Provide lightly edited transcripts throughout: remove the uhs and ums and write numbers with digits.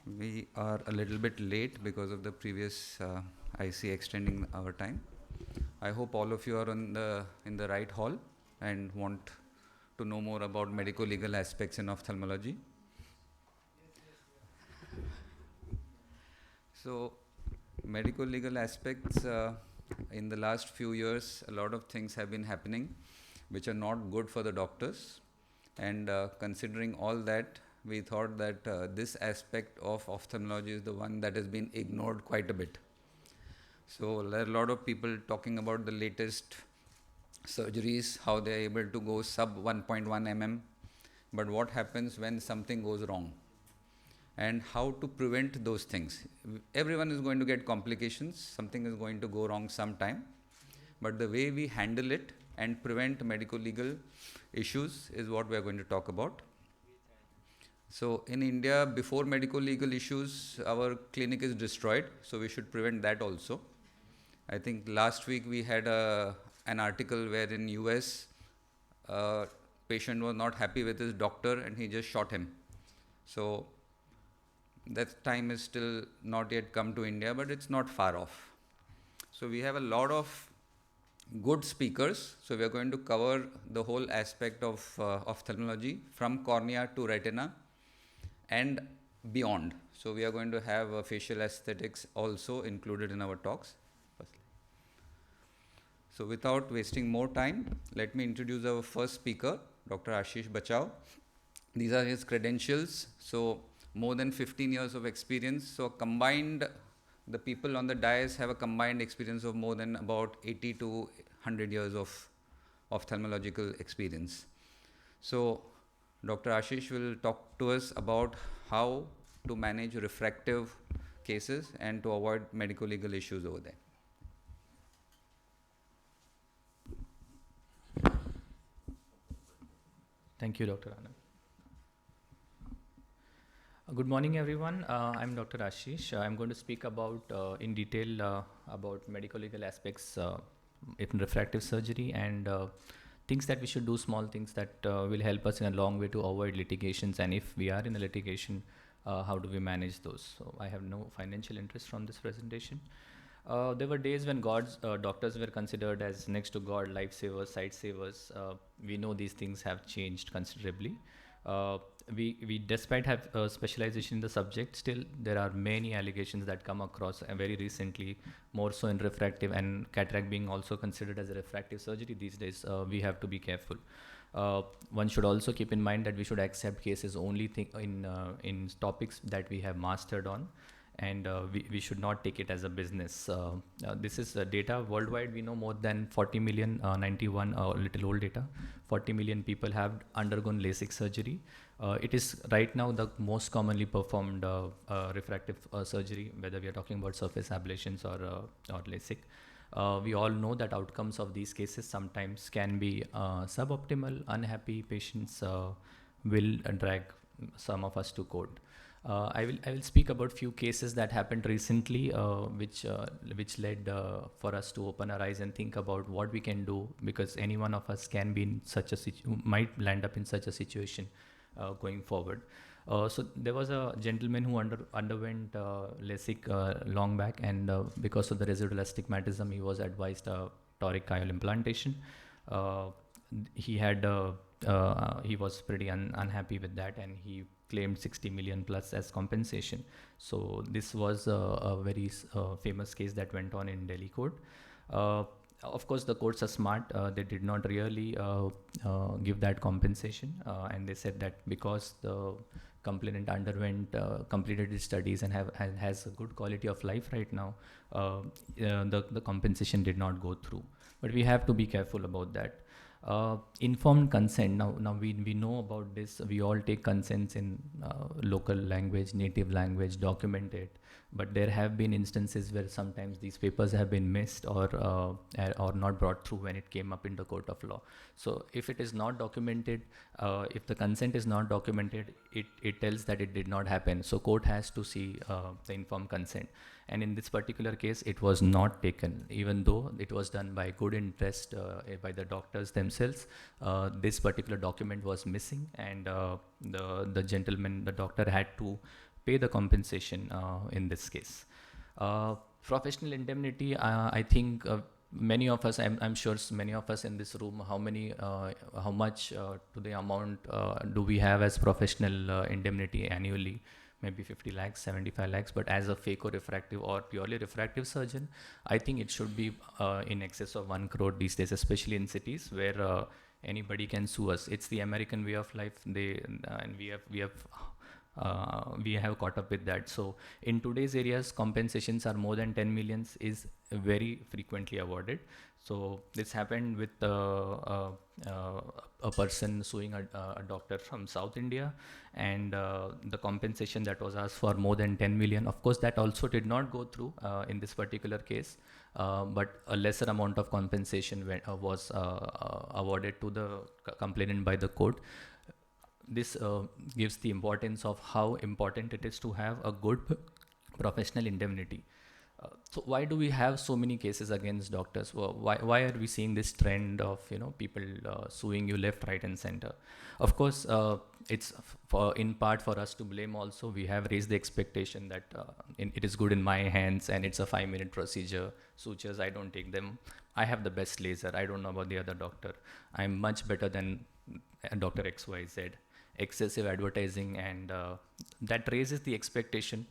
We are a little bit late because of the previous IC extending our time. I hope all of you are in the right hall and want to know more about medico-legal aspects in ophthalmology. So, medico-legal aspects, in the last few years, a lot of things have been happening which are not good for the doctors. And considering all that, we thought that this aspect of ophthalmology is the one that has been ignored quite a bit. So there are a lot of people talking about the latest surgeries, how they are able to go sub 1.1 mm, but what happens when something goes wrong? And how to prevent those things. Everyone is going to get complications, something is going to go wrong sometime, but the way we handle it and prevent medico-legal issues is what we are going to talk about. So in India, before medico-legal issues, our clinic is destroyed, so we should prevent that also. I think last week we had an article where in US, a patient was not happy with his doctor and he just shot him. So that time is still not yet come to India, but it's not far off. So we have a lot of good speakers. So we are going to cover the whole aspect of ophthalmology from cornea to retina and beyond. So we are going to have facial aesthetics also included in our talks. So without wasting more time, let me introduce our first speaker, Dr. Ashish Bachao. These are his credentials. So more than 15 years of experience. So combined, the people on the dais have a combined experience of more than about 80 to 100 years of ophthalmological experience. So Dr. Ashish will talk to us about how to manage refractive cases and to avoid medico-legal issues over there. Thank you, Dr. Anand. Good morning, everyone. I'm Dr. Ashish. I'm going to speak about in detail about medico-legal aspects in refractive surgery and things that we should do, small things that will help us in a long way to avoid litigations. And if we are in a litigation, how do we manage those? So I have no financial interest from this presentation. There were days when doctors were considered as next to God, lifesavers, sight savers. We know these things have changed considerably. We despite have specialization in the subject, still there are many allegations that come across very recently, more so in refractive, and cataract being also considered as a refractive surgery these days. We have to be careful. One should also keep in mind that we should accept cases only in topics that we have mastered on, and we should not take it as a business. This is data worldwide. We know more than 40 million, 91 little old data, 40 million people have undergone LASIK surgery. It is right now the most commonly performed refractive surgery, whether we are talking about surface ablations or LASIK. We all know that outcomes of these cases sometimes can be suboptimal. Unhappy patients will drag some of us to court. I will speak about few cases that happened recently, which led for us to open our eyes and think about what we can do, because any one of us can be in such a might land up in such a situation going forward. So there was a gentleman who underwent LASIK long back, and because of the residual astigmatism, he was advised toric IOL implantation. He was pretty unhappy with that, and he claimed 60 million plus as compensation. So this was a very famous case that went on in Delhi court. Of course, the courts are smart. They did not really give that compensation, and they said that because the complainant completed his studies and has a good quality of life right now, the compensation did not go through. But we have to be careful about that. Informed consent. Now we know about this. We all take consents in local language, native language, document it. But there have been instances where sometimes these papers have been missed or not brought through when it came up in the court of law. So if it is not documented, if the consent is not documented, it tells that it did not happen. So court has to see the informed consent. And in this particular case, it was not taken, even though it was done by good interest by the doctors themselves. This particular document was missing, and the doctor had to pay the compensation in this case. Professional indemnity, I think many of us, I'm sure many of us in this room, how much to the amount do we have as professional indemnity annually? Maybe 50 lakhs, 75 lakhs, but as a phaco-refractive or purely refractive surgeon, I think it should be in excess of 1 crore these days, especially in cities where anybody can sue us. It's the American way of life. And we have caught up with that. So in today's areas, compensations are more than 10 millions is very frequently awarded. So this happened with a person suing a doctor from South India, and the compensation that was asked for more than 10 million. Of course, that also did not go through in this particular case, but a lesser amount of compensation was awarded to the complainant by the court. This gives the importance of how important it is to have a good professional indemnity. So why do we have so many cases against doctors? Well, why are we seeing this trend of people suing you left, right, and center? Of course, it's in part for us to blame. Also, we have raised the expectation that it is good in my hands and it's a 5-minute procedure. Sutures, I don't take them. I have the best laser. I don't know about the other doctor. I'm much better than Dr. XYZ. Excessive advertising, and that raises the expectation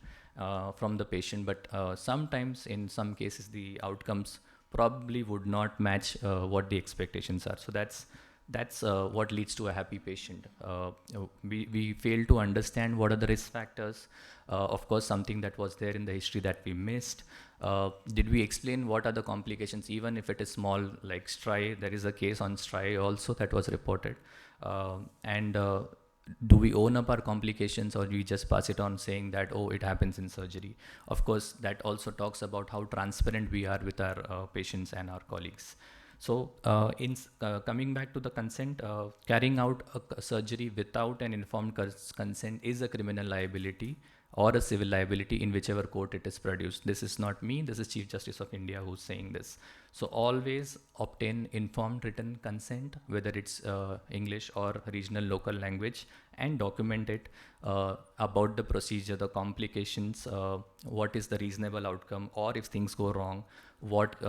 from the patient, but sometimes in some cases the outcomes probably would not match what the expectations are. So that's what leads to a happy patient. We fail to understand what are the risk factors. Of course, something that was there in the history that we missed. Did we explain what are the complications, even if it is small, like STRI? There is a case on STRI also that was reported. Do we own up our complications, or do we just pass it on saying that, oh, it happens in surgery? Of course, that also talks about how transparent we are with our patients and our colleagues. So coming back to the consent, carrying out a surgery without an informed consent is a criminal liability or a civil liability in whichever court it is produced. This is not me, this is Chief Justice of India who's saying this. So always obtain informed written consent, whether it's English or regional local language, and document it about the procedure, the complications, what is the reasonable outcome, or if things go wrong, what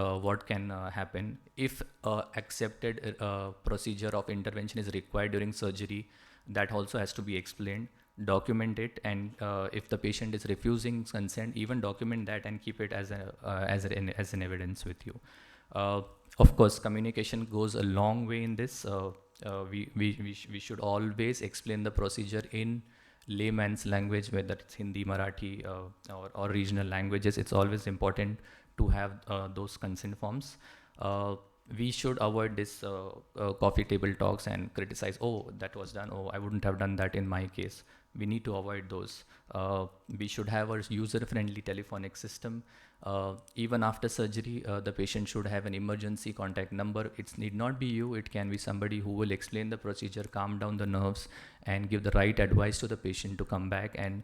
can happen. If accepted procedure of intervention is required during surgery, that also has to be explained. Document it, and if the patient is refusing consent, even document that and keep it as an evidence with you. Of course, communication goes a long way in this. We should always explain the procedure in layman's language, whether it's Hindi, Marathi, or regional languages. It's always important to have those consent forms. We should avoid this coffee table talks and criticize, oh, that was done, oh, I wouldn't have done that in my case. We need to avoid those. We should have a user-friendly telephonic system. Even after surgery, the patient should have an emergency contact number. It need not be you, it can be somebody who will explain the procedure, calm down the nerves, and give the right advice to the patient to come back and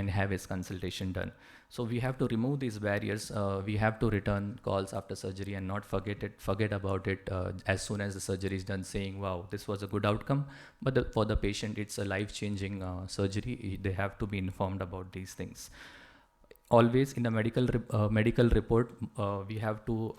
have his consultation done. So we have to remove these barriers. We have to return calls after surgery and not forget about it as soon as the surgery is done, saying, wow, this was a good outcome. But for the patient, it's a life-changing surgery. They have to be informed about these things. Always in the medical report, we have to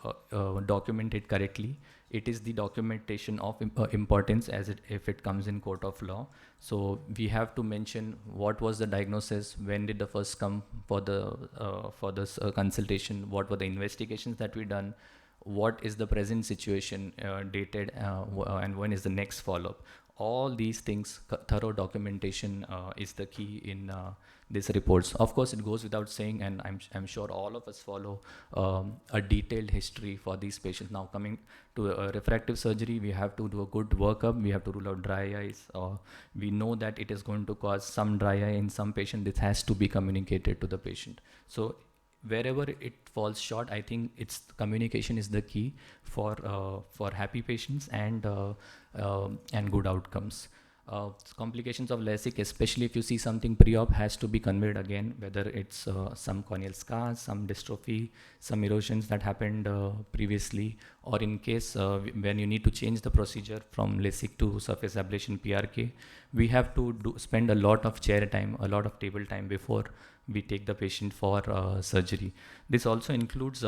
document it correctly. It is the documentation of importance if it comes in court of law. So we have to mention what was the diagnosis, when did the first come for the consultation, what were the investigations that we done, what is the present situation dated, and when is the next follow-up. All these things, thorough documentation is the key in these reports. Of course, it goes without saying, and I'm sure all of us follow a detailed history for these patients. Now, coming to refractive surgery, we have to do a good workup. We have to rule out dry eyes. We know that it is going to cause some dry eye in some patient. This has to be communicated to the patient. So wherever it falls short, I think communication is the key for happy patients and good outcomes. Complications of LASIK, especially if you see something pre-op, has to be conveyed again, whether it's some corneal scars, some dystrophy, some erosions that happened previously, or in case when you need to change the procedure from LASIK to surface ablation PRK, we have to spend a lot of chair time, a lot of table time before we take the patient for surgery. This also includes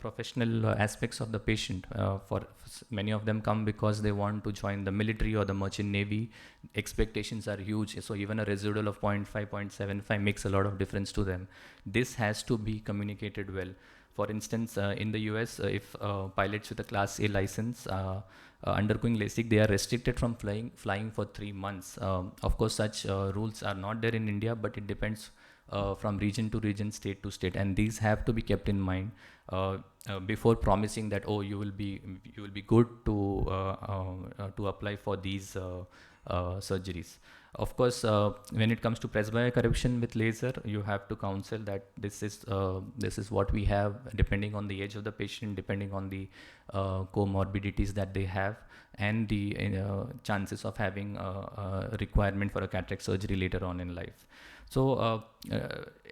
professional aspects of the patient. For many of them come because they want to join the military or the merchant navy. Expectations are huge, so even a residual of 0.5, 0.75 makes a lot of difference to them. This has to be communicated well. For instance, in the US, if pilots with a Class A license undergoing LASIK, they are restricted from flying for 3 months. Of course, such rules are not there in India, but it depends from region to region, state to state, and these have to be kept in mind before promising that you will be good to apply for these surgeries. Of course, when it comes to presbyopic correction with laser, you have to counsel that this is what we have, depending on the age of the patient, depending on the comorbidities that they have, and the chances of having a requirement for a cataract surgery later on in life. So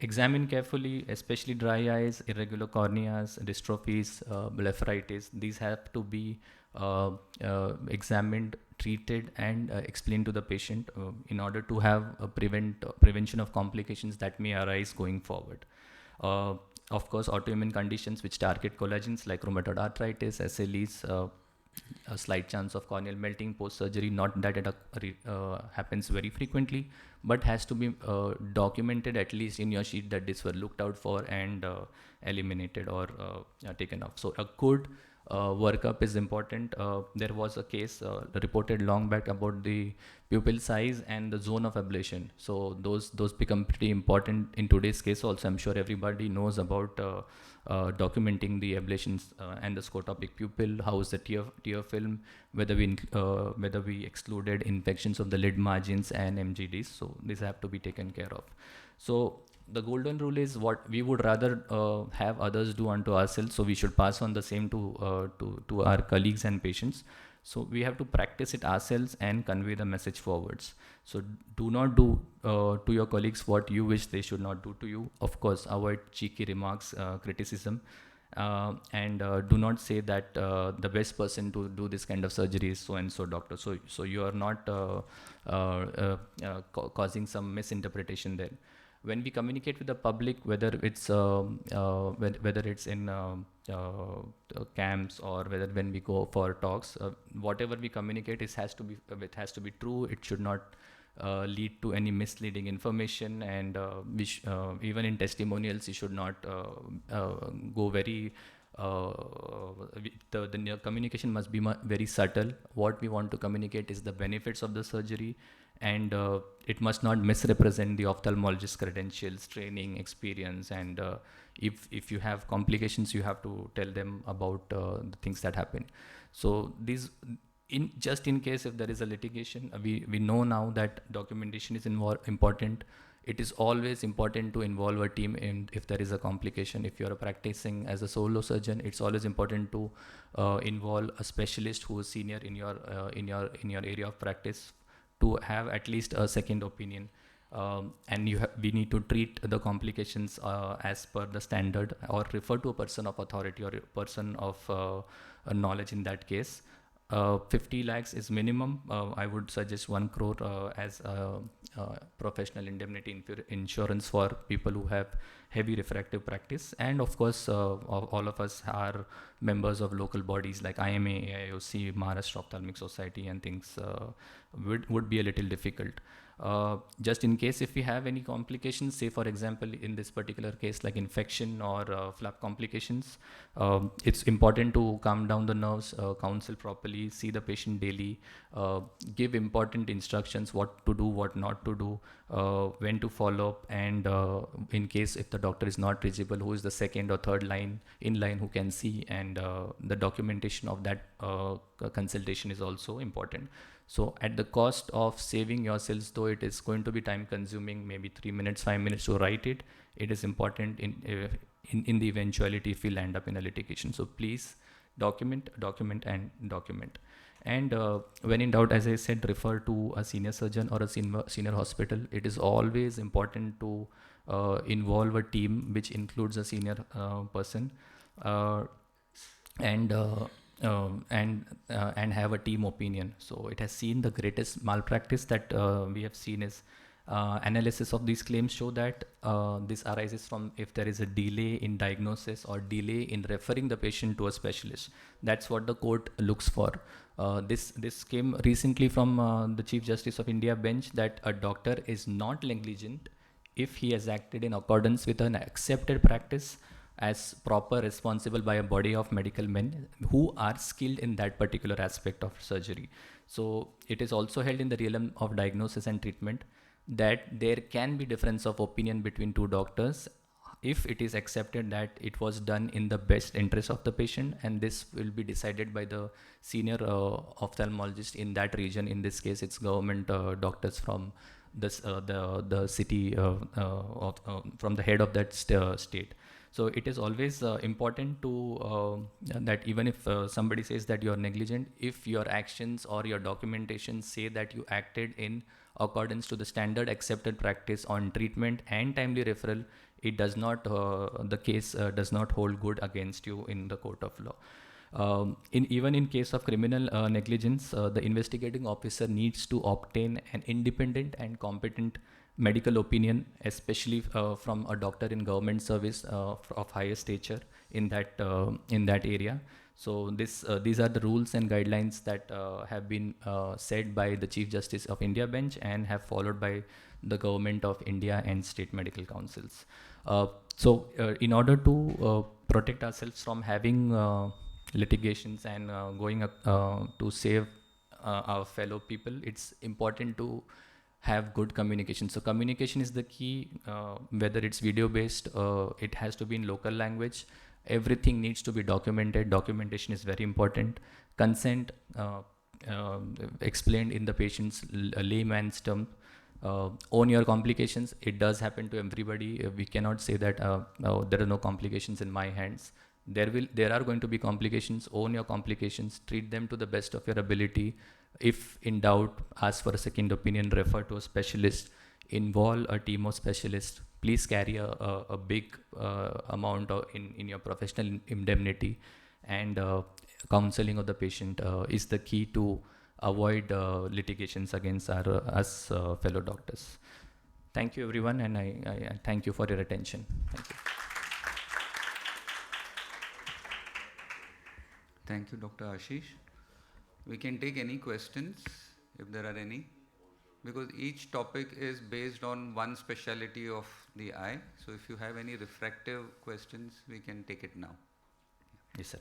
examine carefully, especially dry eyes, irregular corneas, dystrophies, blepharitis. These have to be examined, treated, and explained to the patient in order to have a prevention of complications that may arise going forward. Of course, autoimmune conditions which target collagens like rheumatoid arthritis, SLEs, a slight chance of corneal melting post-surgery, not that it happens very frequently, but has to be documented at least in your sheet that these were looked out for and eliminated or taken off. So a good workup is important. There was a case reported long back about the pupil size and the zone of ablation. So those become pretty important in today's case also. I'm sure everybody knows about documenting the ablations and the scotopic pupil, how is the tear film, whether we excluded infections of the lid margins and MGDs. So these have to be taken care of. So the golden rule is what we would rather have others do unto ourselves. So we should pass on the same to our colleagues and patients. So we have to practice it ourselves and convey the message forwards. So do not do to your colleagues what you wish they should not do to you. Of course, avoid cheeky remarks, criticism, and do not say that the best person to do this kind of surgery is so and so doctor. So you are not causing some misinterpretation there. When we communicate with the public, whether it's in camps or whether when we go for talks, whatever we communicate it has to be true. It should not lead to any misleading information, and even in testimonials, you should not go very. The communication must be very subtle. What we want to communicate is the benefits of the surgery, and it must not misrepresent the ophthalmologist credentials, training, experience, and if you have complications, you have to tell them about the things that happen. So these, just in case if there is a litigation, we know now that documentation is important. It is always important to involve a team if there is a complication. If you're practicing as a solo surgeon, it's always important to involve a specialist who is senior in your area of practice, to have at least a second opinion, and we need to treat the complications as per the standard, or refer to a person of authority or a person of knowledge in that case. 50 lakhs is minimum. I would suggest 1 crore as professional indemnity insurance for people who have heavy refractive practice. And of course, all of us are members of local bodies like IMA, AIOC, Maharashtra Ophthalmic Society, and things would be a little difficult. Just in case if we have any complications, say for example in this particular case like infection or flap complications, it's important to calm down the nerves, counsel properly, see the patient daily, give important instructions, what to do, what not to do, when to follow up, and in case if the doctor is not reachable, who is the second or third line in line who can see, and the documentation of that consultation is also important. So at the cost of saving yourselves, though it is going to be time consuming, maybe 3 minutes, 5 minutes to write it, it is important in the eventuality if we land up in a litigation. So please document. And when in doubt, as I said, refer to a senior surgeon or a senior hospital. It is always important to involve a team which includes a senior person. and and have a team opinion. So it has seen the greatest malpractice that we have seen is analysis of these claims show that this arises from if there is a delay in diagnosis or delay in referring the patient to a specialist. That's what the court looks for. This came recently from the Chief Justice of India bench, that a doctor is not negligent if he has acted in accordance with an accepted practice as proper responsible by a body of medical men who are skilled in that particular aspect of surgery. So it is also held in the realm of diagnosis and treatment that there can be difference of opinion between two doctors if it is accepted that it was done in the best interest of the patient, and this will be decided by the senior ophthalmologist in that region. In this case, it's government doctors from this the city from the head of that state. So it is always important to that even if somebody says that you are negligent, if your actions or your documentation say that you acted in accordance to the standard accepted practice on treatment and timely referral, it does not the case does not hold good against you in the court of law. Even in case of criminal negligence, the investigating officer needs to obtain an independent and competent medical opinion, especially from a doctor in government service of higher stature in that area. So these are the rules and guidelines that have been set by the Chief Justice of India bench and have followed by the government of India and state medical councils. In order to protect ourselves from having litigations and going to save our fellow people, it's important to have good communication. So communication is the key, whether it's video based, it has to be in local language. Everything needs to be documented. Documentation is very important. Consent explained in the patient's layman's term. Own your complications. It does happen to everybody. We cannot say that there are no complications in my hands. There are going to be complications. Own your complications. Treat them to the best of your ability. If in doubt, ask for a second opinion. Refer to a specialist. Involve a team of specialists. Please carry a big amount in your professional indemnity, and counseling of the patient is the key to avoid litigations against us fellow doctors. Thank you, everyone, and I thank you for your attention. Thank you. Thank you, Dr. Ashish. We can take any questions if there are any, because each topic is based on one specialty of the eye. So if you have any refractive questions, we can take it now. Yes, sir.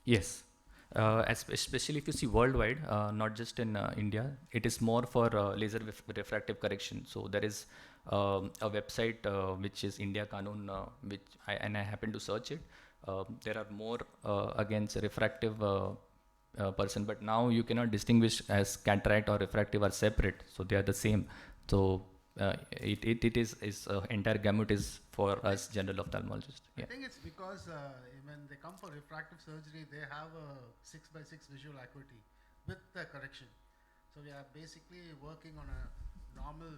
Yes, especially if you see worldwide, not just in India, it is more for laser refractive correction. So there is a website which is India Kanun, which I happen to search it. There are more against refractive person, but now you cannot distinguish as cataract or refractive are separate, so they are the same. So it is entire gamut is for us general ophthalmologists. Yeah. I think it's because when they come for refractive surgery, they have a 6x6 visual acuity with the correction. So we are basically working on a normal,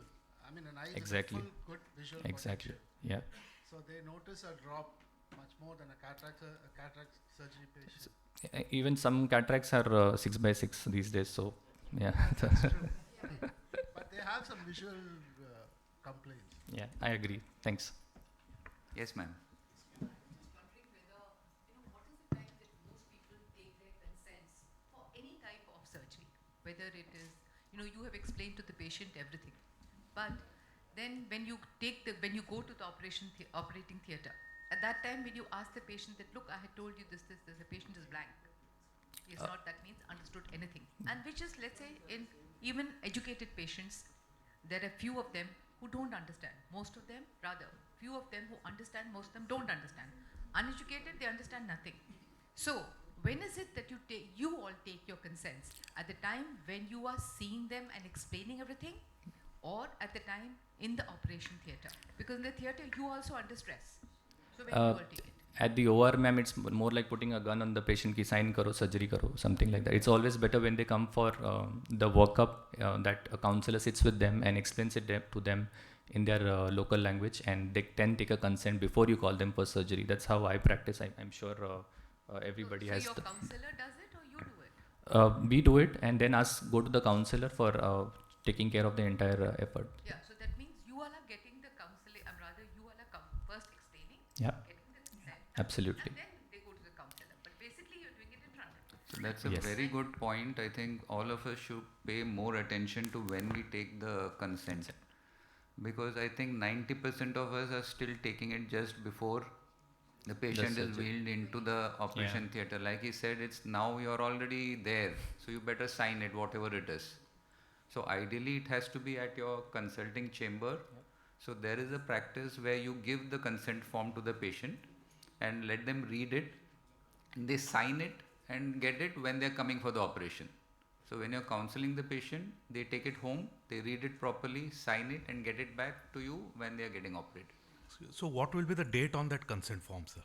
an eye exactly. With full good visual exactly. Potential. Yeah. So they notice a drop much more than a cataract surgery patient. So, even some cataracts are 6x6 these days. So yeah. That's true. But they have some visual complaints. Yeah, I agree. Thanks. Yes, ma'am. Whether it is, you have explained to the patient everything, but then when you go to the operating theatre, at that time when you ask the patient that, look, I had told you this, the patient is blank. He is not, that means, understood anything. And which is, let's say, in even educated patients, there are few of them who don't understand. Most of them, rather, few of them who understand, most of them don't understand. Uneducated, they understand nothing. So, when is it that you all take your consents? At the time when you are seeing them and explaining everything, or at the time in the operation theatre? Because in the theatre you also under stress. So when you all take it? At the OR, ma'am, it's more like putting a gun on the patient ki sign karo, surgery karo, something like that. It's always better when they come for the workup that a counselor sits with them and explains it to them in their local language, and they can take a consent before you call them for surgery. That's how I practice. I'm sure everybody So has. your counselor does it or you do it? We do it and then go to the counselor for taking care of the entire effort. Yeah, so that means you all are getting the counseling, rather you all are first explaining, Yeah, getting the consent, absolutely. and then they go to the counselor. But basically you're doing it in front of them. So that's a Yes. very good point. I think all of us should pay more attention to when we take the consent, because I think 90% of us are still taking it just before the patient is surgery. wheeled into the operation theatre. Like he said, it's now you're already there, so you better sign it, whatever it is. So ideally it has to be at your consulting chamber. So there is a practice where you give the consent form to the patient and let them read it. They sign it and get it when they're coming for the operation. So when you're counseling the patient, they take it home, they read it properly, sign it and get it back to you when they are getting operated. So what will be the date on that consent form, sir?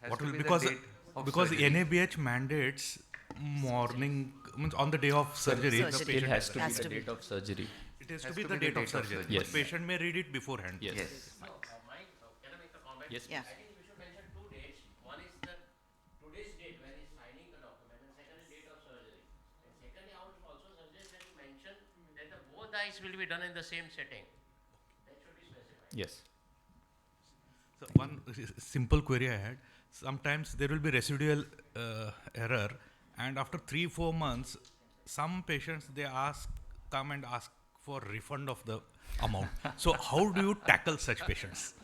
Has What to will be the because date of because surgery. NABH mandates morning means on the day of surgery. The Still patient has to be Has the to be. date of surgery. it has to be the date of surgery. Yes. But patient may read it beforehand. Yes. Yes. Can I make a comment? Yes. Yeah. I think we should mention two dates. One is the today's date when he's signing the document, and second is date of surgery. And secondly, I would also suggest that you mention that the both eyes will be done in the same setting. That should be specified. Yes. So one simple query I had. Sometimes there will be residual error, and after 3-4 months, some patients they come and ask for refund of the amount. So how do you tackle such patients?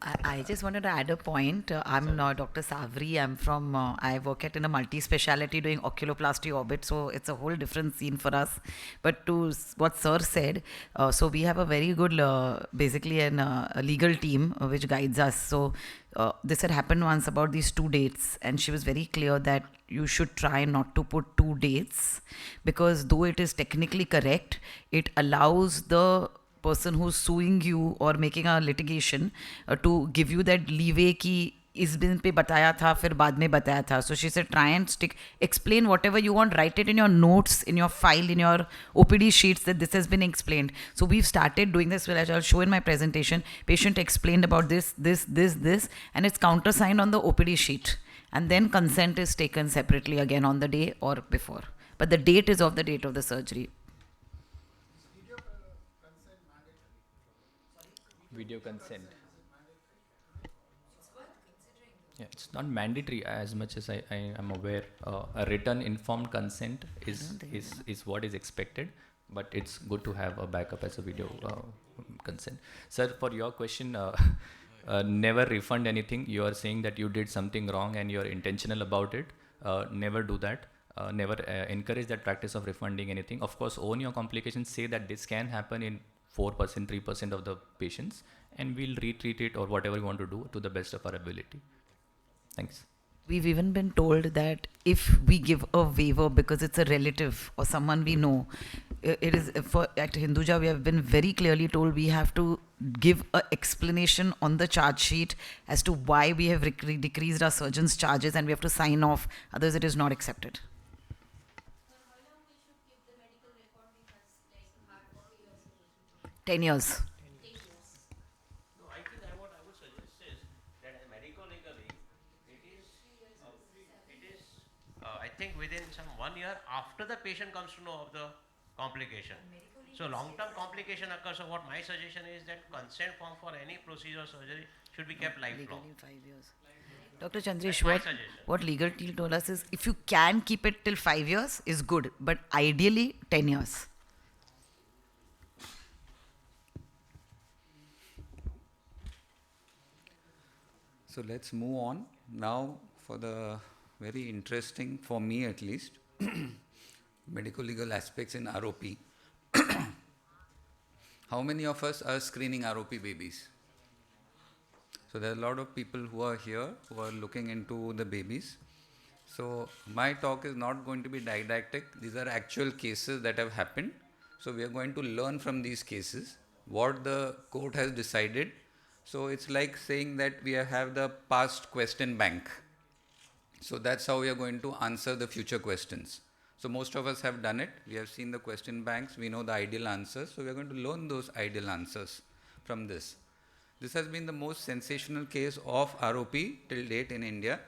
I just wanted to add a point. I'm Dr. Savri. I work in a multi-speciality doing oculoplasty orbit, so it's a whole different scene for us. But to what Sir said, so we have a very good, basically a legal team which guides us. So this had happened once about these 2 dates, and she was very clear that you should try not to put 2 dates, because though it is technically correct, it allows the person who's suing you or making a litigation to give you that leeway ki इस दिन पे बताया था फिर बाद में बताया था. So she said try and explain whatever you want, write it in your notes, in your file, in your OPD sheets that this has been explained. So we've started doing this, which I'll show in my presentation. Patient explained about this, and it's countersigned on the OPD sheet, and then consent is taken separately again on the day or before, but the date is of the date of the surgery. Video consent. Yeah, it's not mandatory as much as I am aware. A written informed consent is what is expected, but it's good to have a backup as a video consent. Sir, for your question, never refund anything. You are saying that you did something wrong and you are intentional about it. Never do that. Never encourage that practice of refunding anything. Of course, own your complications. Say that this can happen in 4%, 3% of the patients, and we'll retreat it or whatever you want to do to the best of our ability. Thanks. We've even been told that if we give a waiver because it's a relative or someone we know, it is at Hinduja we have been very clearly told we have to give an explanation on the charge sheet as to why we have decreased our surgeon's charges, and we have to sign off, otherwise it is not accepted. 10 years. No, I think what I would suggest is that medico-legally, I think within some 1 year after the patient comes to know of the complication. So long-term complication occurs. So what my suggestion is that consent form for any procedure or surgery should be kept lifelong. Legally 5 years. Dr. Chandresh, That's my what, suggestion. what legal team told us is if you can keep it till 5 years is good, but ideally 10 years. So let's move on now for the very interesting, for me at least, medical legal aspects in ROP. How many of us are screening ROP babies? So there are a lot of people who are here who are looking into the babies. So my talk is not going to be didactic. These are actual cases that have happened. So we are going to learn from these cases what the court has decided, So it's like saying that we have the past question bank. So that's how we are going to answer the future questions. So most of us have done it. We have seen the question banks. We know the ideal answers. So we are going to learn those ideal answers from this. This has been the most sensational case of ROP till date in India.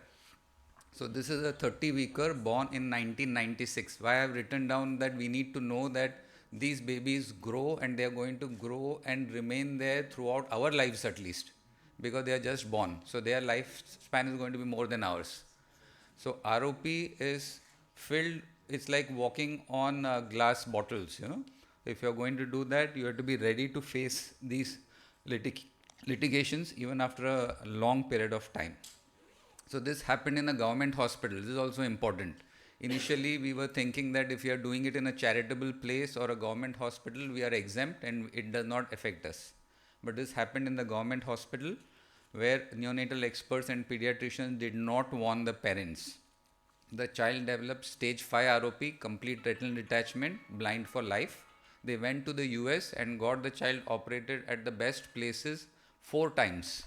So this is a 30-weeker born in 1996. Why I have written down that we need to know that these babies grow and they are going to grow and remain there throughout our lives at least, because they are just born. So their lifespan is going to be more than ours. So ROP is filled, it's like walking on glass bottles, you know. If you are going to do that, you have to be ready to face these litigations even after a long period of time. So this happened in a government hospital. This is also important. Initially, we were thinking that if we are doing it in a charitable place or a government hospital, we are exempt and it does not affect us. But this happened in the government hospital, where neonatal experts and pediatricians did not warn the parents. The child developed stage 5 ROP, complete retinal detachment, blind for life. They went to the US and got the child operated at the best places 4 times.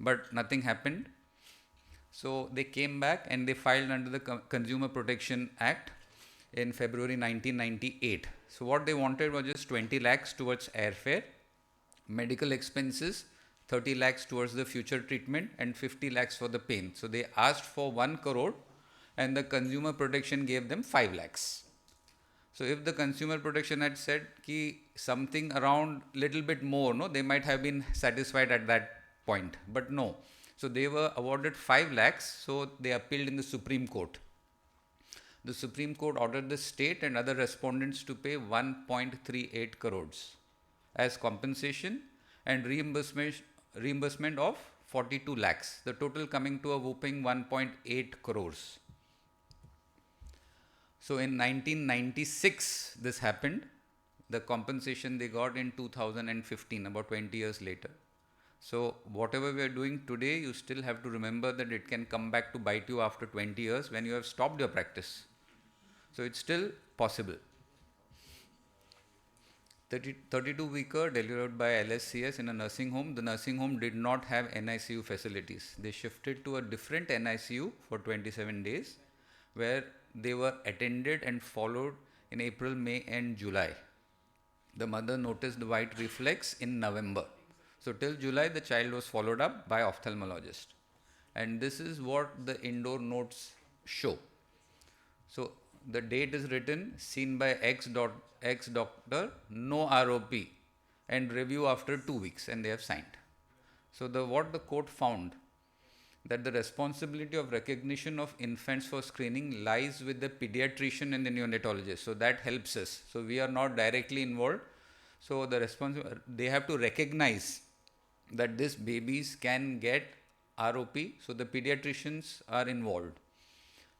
But nothing happened. So they came back and they filed under the Consumer Protection Act in February 1998. So what they wanted was just 20 lakhs towards airfare, medical expenses, 30 lakhs towards the future treatment, and 50 lakhs for the pain. So they asked for 1 crore and the Consumer Protection gave them 5 lakhs. So if the Consumer Protection had said ki something around little bit more, no, they might have been satisfied at that point, but no. So they were awarded 5 lakhs, so they appealed in the Supreme Court. The Supreme Court ordered the state and other respondents to pay 1.38 crores as compensation and reimbursement of 42 lakhs, the total coming to a whopping 1.8 crores. So in 1996, this happened. The compensation they got in 2015, about 20 years later. So whatever we are doing today, you still have to remember that it can come back to bite you after 20 years when you have stopped your practice. So it's still possible. 32-weeker delivered by LSCS in a nursing home. The nursing home did not have NICU facilities. They shifted to a different NICU for 27 days, where they were attended and followed in April, May and July. The mother noticed the white reflex in November. So till July, the child was followed up by ophthalmologist. And this is what the indoor notes show. So the date is written, seen by X doctor, no ROP, and review after 2 weeks, and they have signed. So what the court found, that the responsibility of recognition of infants for screening lies with the pediatrician and the neonatologist. So that helps us. So we are not directly involved. So they have to recognize that these babies can get ROP. So the pediatricians are involved.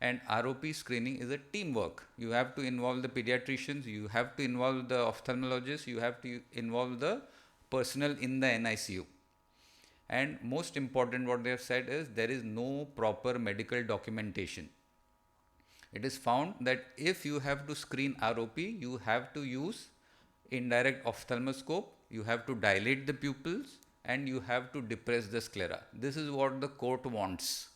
And ROP screening is a teamwork. You have to involve the pediatricians, you have to involve the ophthalmologists, you have to involve the personnel in the NICU. And most important, what they have said is there is no proper medical documentation. It is found that if you have to screen ROP, you have to use indirect ophthalmoscope, you have to dilate the pupils, and you have to depress the sclera. This is what the court wants.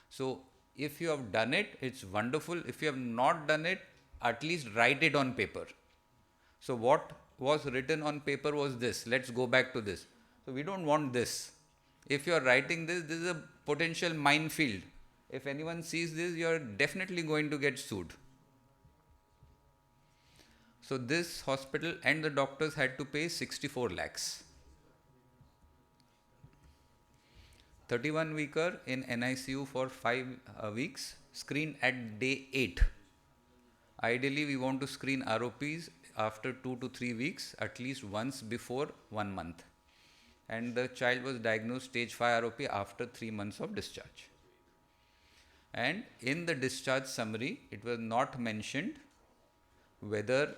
So if you have done it, it's wonderful. If you have not done it, at least write it on paper. So what was written on paper was this. Let's go back to this. So we don't want this. If you are writing this is a potential minefield. If anyone sees this, you are definitely going to get sued. So this hospital and the doctors had to pay 64 lakhs. 31-weeker in NICU for 5 weeks, screened at day 8. Ideally, we want to screen ROPs after 2 to 3 weeks, at least once before 1 month. And the child was diagnosed stage 5 ROP after 3 months of discharge. And in the discharge summary, it was not mentioned whether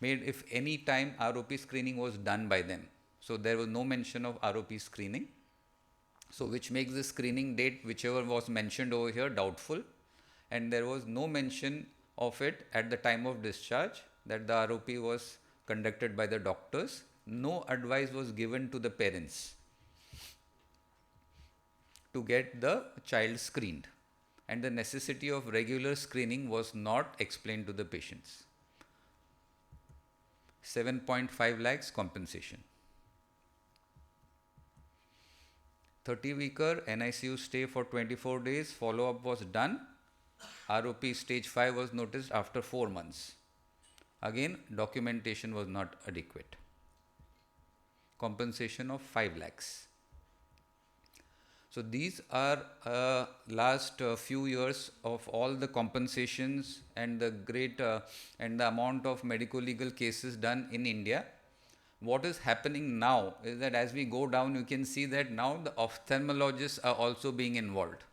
if any time ROP screening was done by them. So there was no mention of ROP screening. So which makes the screening date, whichever was mentioned over here, doubtful. And there was no mention of it at the time of discharge, that the ROP was conducted by the doctors no advice was given to the parents to get the child screened, and the necessity of regular screening was not explained to the patients. 7.5 lakhs compensation. 30-weeker NICU stay for 24 days, follow-up was done. ROP stage 5 was noticed after 4 months. Again, documentation was not adequate. Compensation of 5 lakhs. So these are last few years of all the compensations and the great and the amount of medico-legal cases done in India. What is happening now is that as we go down, you can see that now the ophthalmologists are also being involved.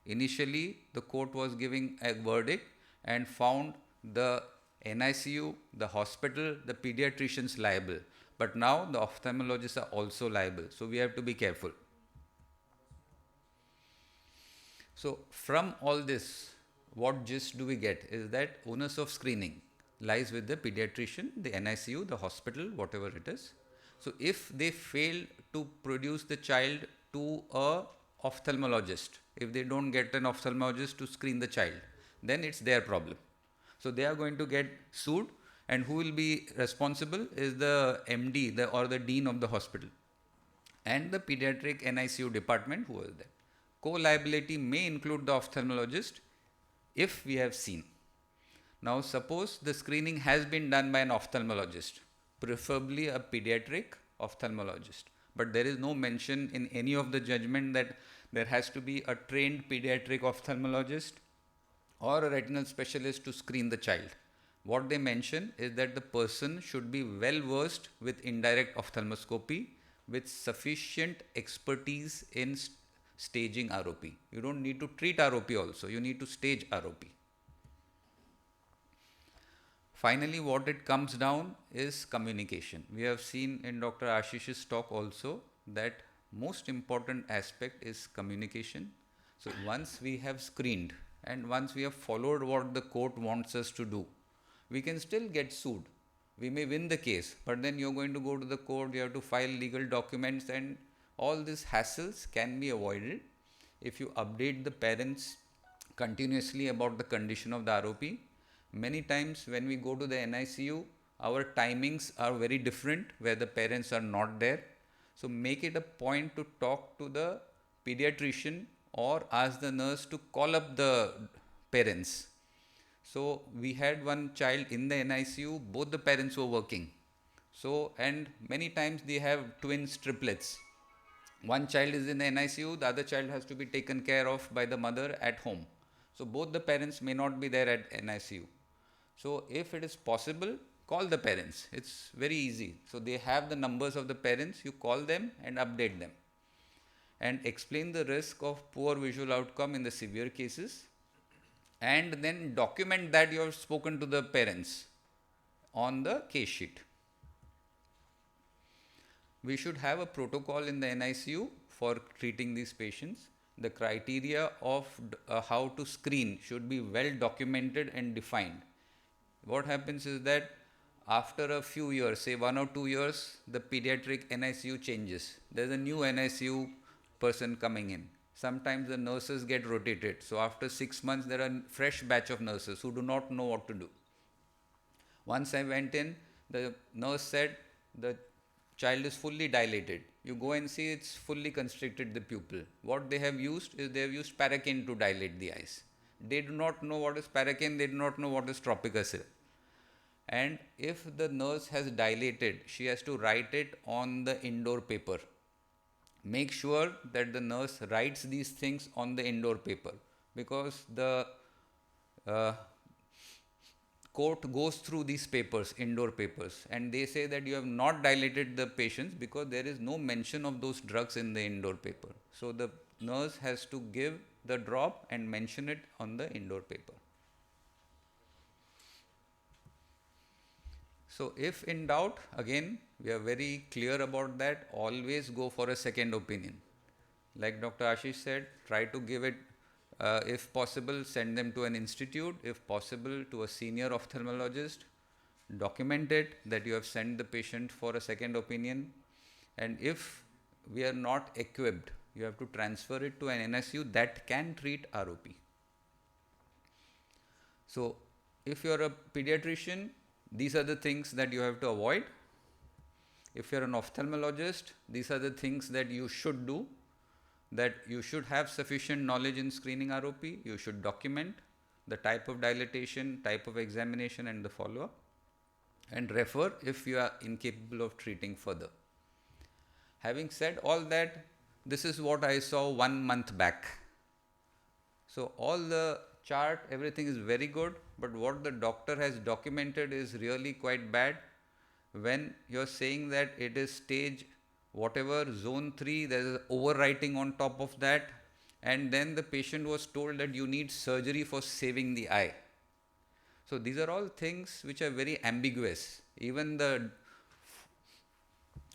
Initially, the court was giving a verdict and found the NICU, the hospital, the pediatricians liable. But now the ophthalmologists are also liable. So we have to be careful. So from all this, what gist do we get is that onus of screening lies with the pediatrician, the NICU, the hospital, whatever it is. So if they fail to produce the child to a ophthalmologist, if they don't get an ophthalmologist to screen the child, then it's their problem. So they are going to get sued, and who will be responsible is the MD or the dean of the hospital and the pediatric NICU department who is there. Co-liability may include the ophthalmologist if we have seen. Now suppose the screening has been done by an ophthalmologist, preferably a pediatric ophthalmologist, but there is no mention in any of the judgment that there has to be a trained pediatric ophthalmologist or a retinal specialist to screen the child. What they mention is that the person should be well versed with indirect ophthalmoscopy with sufficient expertise in staging ROP. You don't need to treat ROP also, you need to stage ROP. Finally, what it comes down is communication. We have seen in Dr. Ashish's talk also that most important aspect is communication. So once we have screened and once we have followed what the court wants us to do, we can still get sued. We may win the case, but then you're going to go to the court, you have to file legal documents, and all these hassles can be avoided if you update the parents continuously about the condition of the ROP. Many times when we go to the NICU, our timings are very different where the parents are not there. So make it a point to talk to the pediatrician or ask the nurse to call up the parents. So we had one child in the NICU, both the parents were working. So, and many times they have twins, triplets. One child is in the NICU, the other child has to be taken care of by the mother at home. So both the parents may not be there at NICU. So if it is possible, call the parents. It's very easy. So they have the numbers of the parents, you call them and update them. And explain the risk of poor visual outcome in the severe cases. And then document that you have spoken to the parents on the case sheet. We should have a protocol in the NICU for treating these patients. The criteria of how to screen should be well documented and defined. What happens is that after a few years, say 1 or 2 years, the pediatric NICU changes. There's a new NICU person coming in. Sometimes the nurses get rotated. So after 6 months, there are a fresh batch of nurses who do not know what to do. Once I went in, the nurse said the child is fully dilated. You go and see it's fully constricted the pupil. What they have used is they have used paracaine to dilate the eyes. They do not know what is paracaine, they do not know what is tropic acid. And if the nurse has dilated, she has to write it on the indoor paper. Make sure that the nurse writes these things on the indoor paper, because the court goes through these papers, indoor papers, and they say that you have not dilated the patients because there is no mention of those drugs in the indoor paper. So the nurse has to give the drop and mention it on the indoor paper. So if in doubt, again, we are very clear about that, always go for a second opinion. Like Dr. Ashish said, try to give it, if possible, send them to an institute, if possible to a senior ophthalmologist. document it that you have sent the patient for a second opinion, and if we are not equipped, you have to transfer it to an NSU that can treat ROP. So if you are a pediatrician, these are the things that you have to avoid. If you are an ophthalmologist, these are the things that you should do, that you should have sufficient knowledge in screening ROP, you should document the type of dilatation, type of examination and the follow-up, and refer if you are incapable of treating further. Having said all that, this is what I saw 1 month back. So all the chart, everything is very good, but what the doctor has documented is really quite bad. When you're saying that it is stage whatever, zone 3, there is overwriting on top of that, and then the patient was told that you need surgery for saving the eye. So these are all things which are very ambiguous. Even the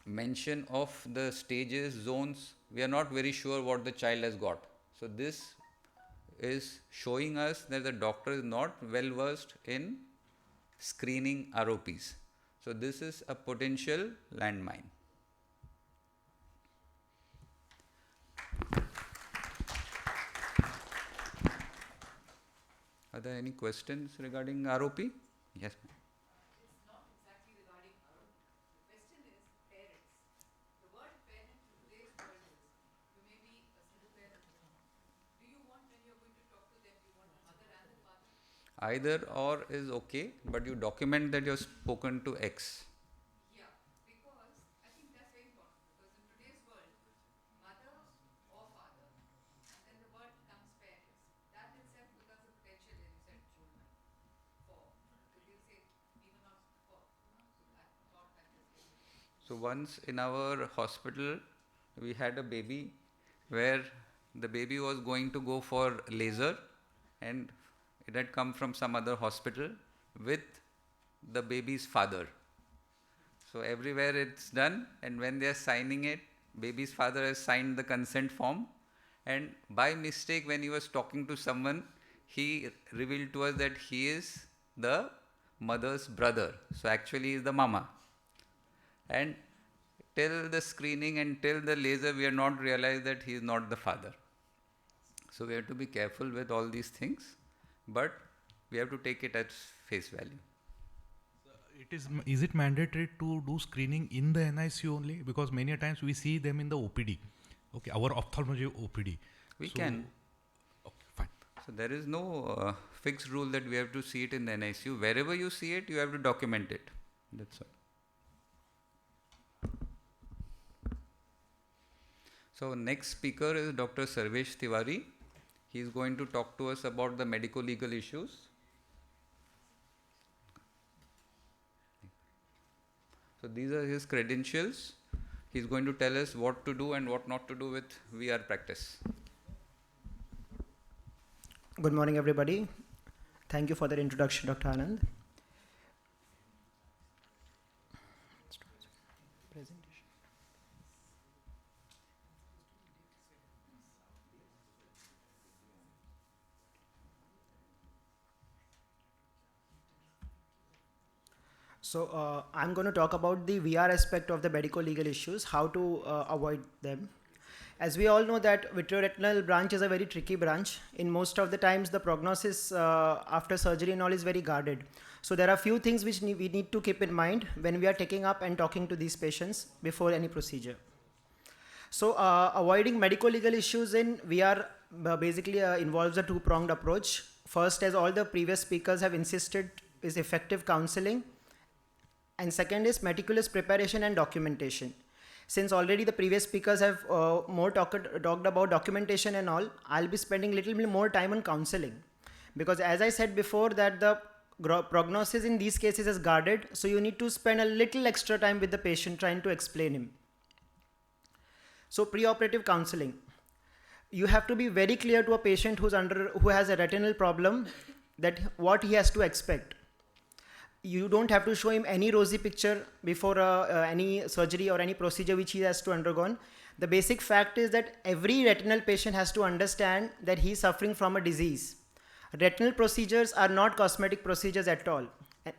mention of the stages, zones, we are not very sure what the child has got. So this is showing us that the doctor is not well versed in screening ROPs. So this is a potential landmine. Are there any questions regarding ROP? Yes, ma'am. It's not exactly regarding ROP. The question is parents. The word parent in today's world is, you may be a single parent. Do you want, when you're going to talk to them, do you want the mother and the father? Either or is okay, but you document that you have spoken to X. Yeah, because I think that's very important. Because in today's world, mother or father, and then the word comes parents. That itself becomes a potential, as you said, for. So they'll say, even not for. So I thought that is. So once in our hospital, we had a baby where the baby was going to go for laser, and it had come from some other hospital with the baby's father. So everywhere it's done, and when they are signing it, baby's father has signed the consent form, and by mistake when he was talking to someone, he revealed to us that he is the mother's brother. So actually he is the mama. And till the screening and till the laser, we have not realized that he is not the father. So we have to be careful with all these things, but we have to take it at face value. Is it mandatory to do screening in the NICU only? Because many a times we see them in the OPD. Okay, our ophthalmology OPD. We can. Okay, fine. So there is no fixed rule that we have to see it in the NICU. Wherever you see it, you have to document it. That's all. So next speaker is Dr. Sarvesh Tiwari. He is going to talk to us about the medico-legal issues. So these are his credentials. He is going to tell us what to do and what not to do with VR practice. Good morning, everybody. Thank you for that introduction, Dr. Anand. So I'm going to talk about the VR aspect of the medico-legal issues, how to avoid them. As we all know that vitreoretinal branch is a very tricky branch. In most of the times, the prognosis after surgery and all is very guarded. So there are few things which we need to keep in mind when we are taking up and talking to these patients before any procedure. So avoiding medico-legal issues in VR basically involves a two-pronged approach. First, as all the previous speakers have insisted, is effective counseling. And second is meticulous preparation and documentation. Since already the previous speakers have more talked about documentation and all, I'll be spending little bit more time on counseling. Because as I said before that the prognosis in these cases is guarded, so you need to spend a little extra time with the patient trying to explain him. So preoperative counseling. You have to be very clear to a patient who has a retinal problem that what he has to expect. You don't have to show him any rosy picture before any surgery or any procedure which he has to undergo. The basic fact is that every retinal patient has to understand that he is suffering from a disease. Retinal procedures are not cosmetic procedures at all.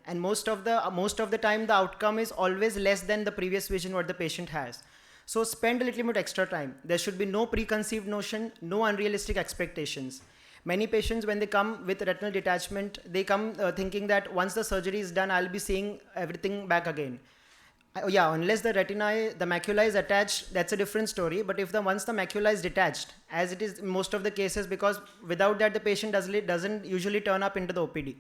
And most of the time the outcome is always less than the previous vision what the patient has. So spend a little bit extra time. There should be no preconceived notion, no unrealistic expectations. Many patients, when they come with retinal detachment, they come thinking that once the surgery is done, I'll be seeing everything back again. Yeah, unless the macula is attached, that's a different story. But if once the macula is detached, as it is in most of the cases, because without that the patient doesn't usually turn up into the OPD.